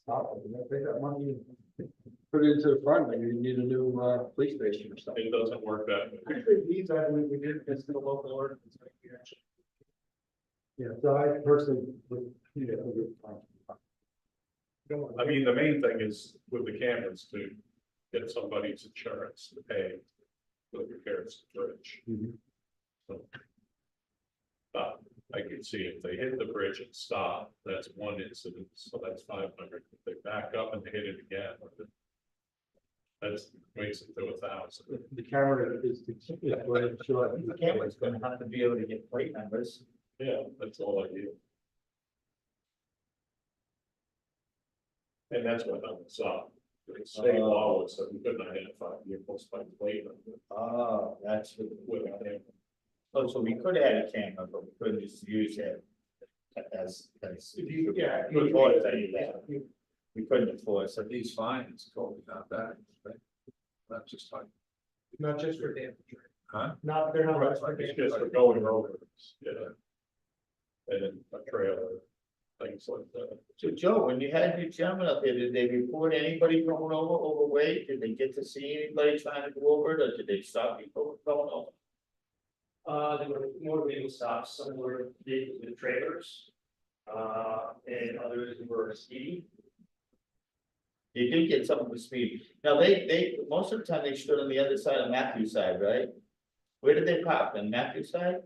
stop it, take that money and put it into the fund, and you need a new police station or something.
It doesn't work that way.
Actually, these, I believe we did, this to the local ordinance. Like, we actually-
Yeah, so I personally would, a good fine.
I mean, the main thing is with the cameras to get somebody's insurance to pay for the repairs to the bridge. So, I can see if they hit the bridge and stop, that's one incident, so that's 500. If they back up and hit it again, that's makes it to 1,000.
The camera is the sure.
The camera's gonna have to be able to get plate numbers.
Yeah, that's all I do. And that's what I'm sorry. The state law was that we couldn't identify vehicles by plate number
Oh, that's what.
with a camera.
Oh, so we could have had a camera, but we couldn't just use it as.
Yeah.
Good point, we couldn't enforce it.
These fines totally not bad, right? Not just like,
Not just for damage.
huh?
Not, they're not just for
It's
damage.
just for going over, yeah. And then a trailer, things like that.
So Joe, when you had your gentleman up there, did they report anybody going over overweight? Did they get to see anybody trying to go over it, or did they stop people from going over?
There were more legal stops, some were with trailers. And others were speeding.
You did get some of the speed. Now, they, most of the time they stood on the other side of Matthew's side, right? Where did they park? On Matthew's side?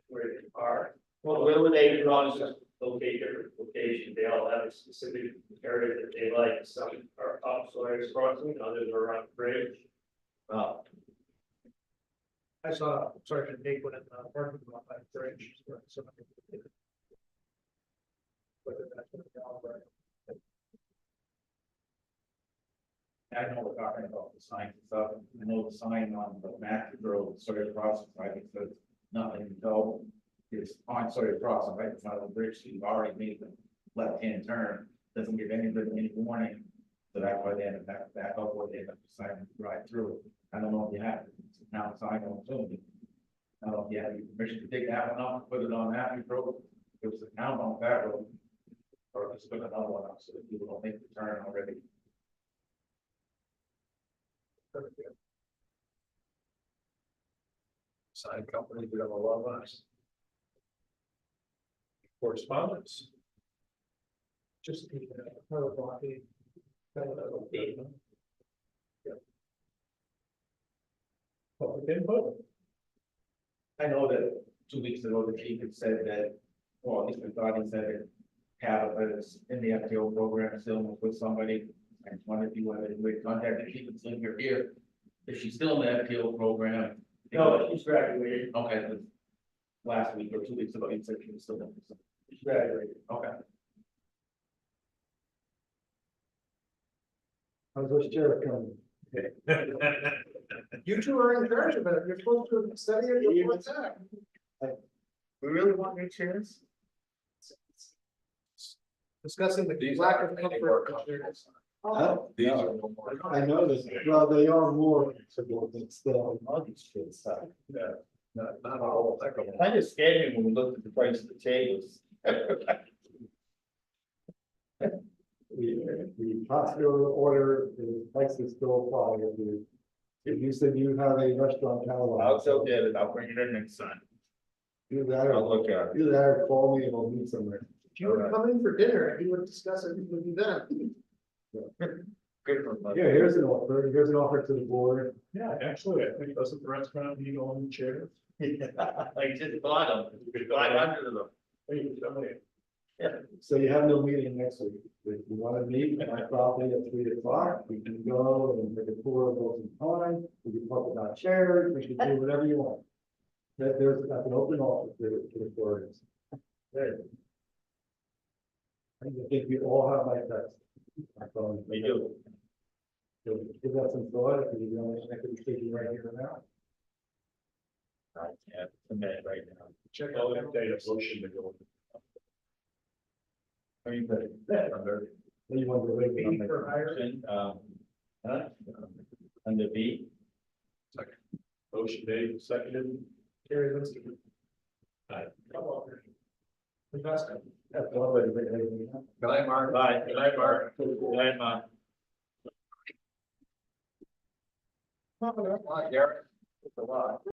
Where they are.
Well, where were they
All
going?
just locate different locations, they all have a specific area that they like, some are up Sawyer's Crossing, others are around the bridge.
Oh,
I saw Sergeant Bigwood in the parking lot by the bridge. So- Whether that's what they all were.
I know we're talking about the signs and stuff. I know the sign on the Matthew Road, Sawyer Crossing, I think says nothing, no. It's on Sawyer Crossing, right in front of the bridge, so you've already made the left-hand turn, doesn't give anybody any warning. So that's why they end up back up, or they end up deciding to ride through. I don't know if you have, it's a town sign on Zoom. I don't know if you have your permission to take that one off, put it on Matthew Road, it was the town on that road. Or just put another one up, so that people don't make the turn already.
Sign company, we have a lot of us.
Correspondence.
Just the, another block, the.
Public input.
I know that 2 weeks ago, the chief had said that, well, at least I thought he said it. Tabitha is in the FTO program still with somebody. I just wondered if you wanted to contact the chief and see if you're here. If she's still in the FTO program.
No, she's graduated,
Okay, but last week or 2 weeks ago, you said she was still in.
she's graduated.
Okay.
How's this sheriff coming?
You two are in charge of it, you're supposed to study it, you're what's that?
We really want new chairs?
Discussing the
These
lack
are
of
any
comfort.
work
of
on
students.
These are no more.
I noticed, well, they are more flexible, but still.
All these kids,
Yeah, not all, heck of them.
kind of scared me when we looked at the price of the tables.
The hospital order, the prices still apply if you said you have a restaurant catalog.
I'll tell David, I'll bring it in next time.
Do that,
I'll
or
look at it.
do that, or call me and we'll meet somewhere.
If you would come in for dinner, he would discuss it with you then.
Good for him.
Yeah, here's an offer to the board.
Yeah, actually, I think doesn't the restaurant need on chairs?
Like just bought them, 500 of them.
Hey, somebody,
So you have no meeting next week. If you want to meet at my property at 3 o'clock, we can go and take a tour of those time. We can talk about chairs, we can do whatever you want. That's an open office to the board. There. I think we all have my text. My phone.
We do.
So give that some thought, if you don't make a decision right here and now.
I can't commit right now.
check out that data motion to go.
What do you think?
What do you want to wait?
B for hiring, under B.
Motion made, seconded. Carrie, let's do it. Aye. Come on. Fantastic.
That's one way to make it.
Good night, Mark.
Bye. Good night, Mark. Good night, Mark.
Come on, Garrett.
It's a lot.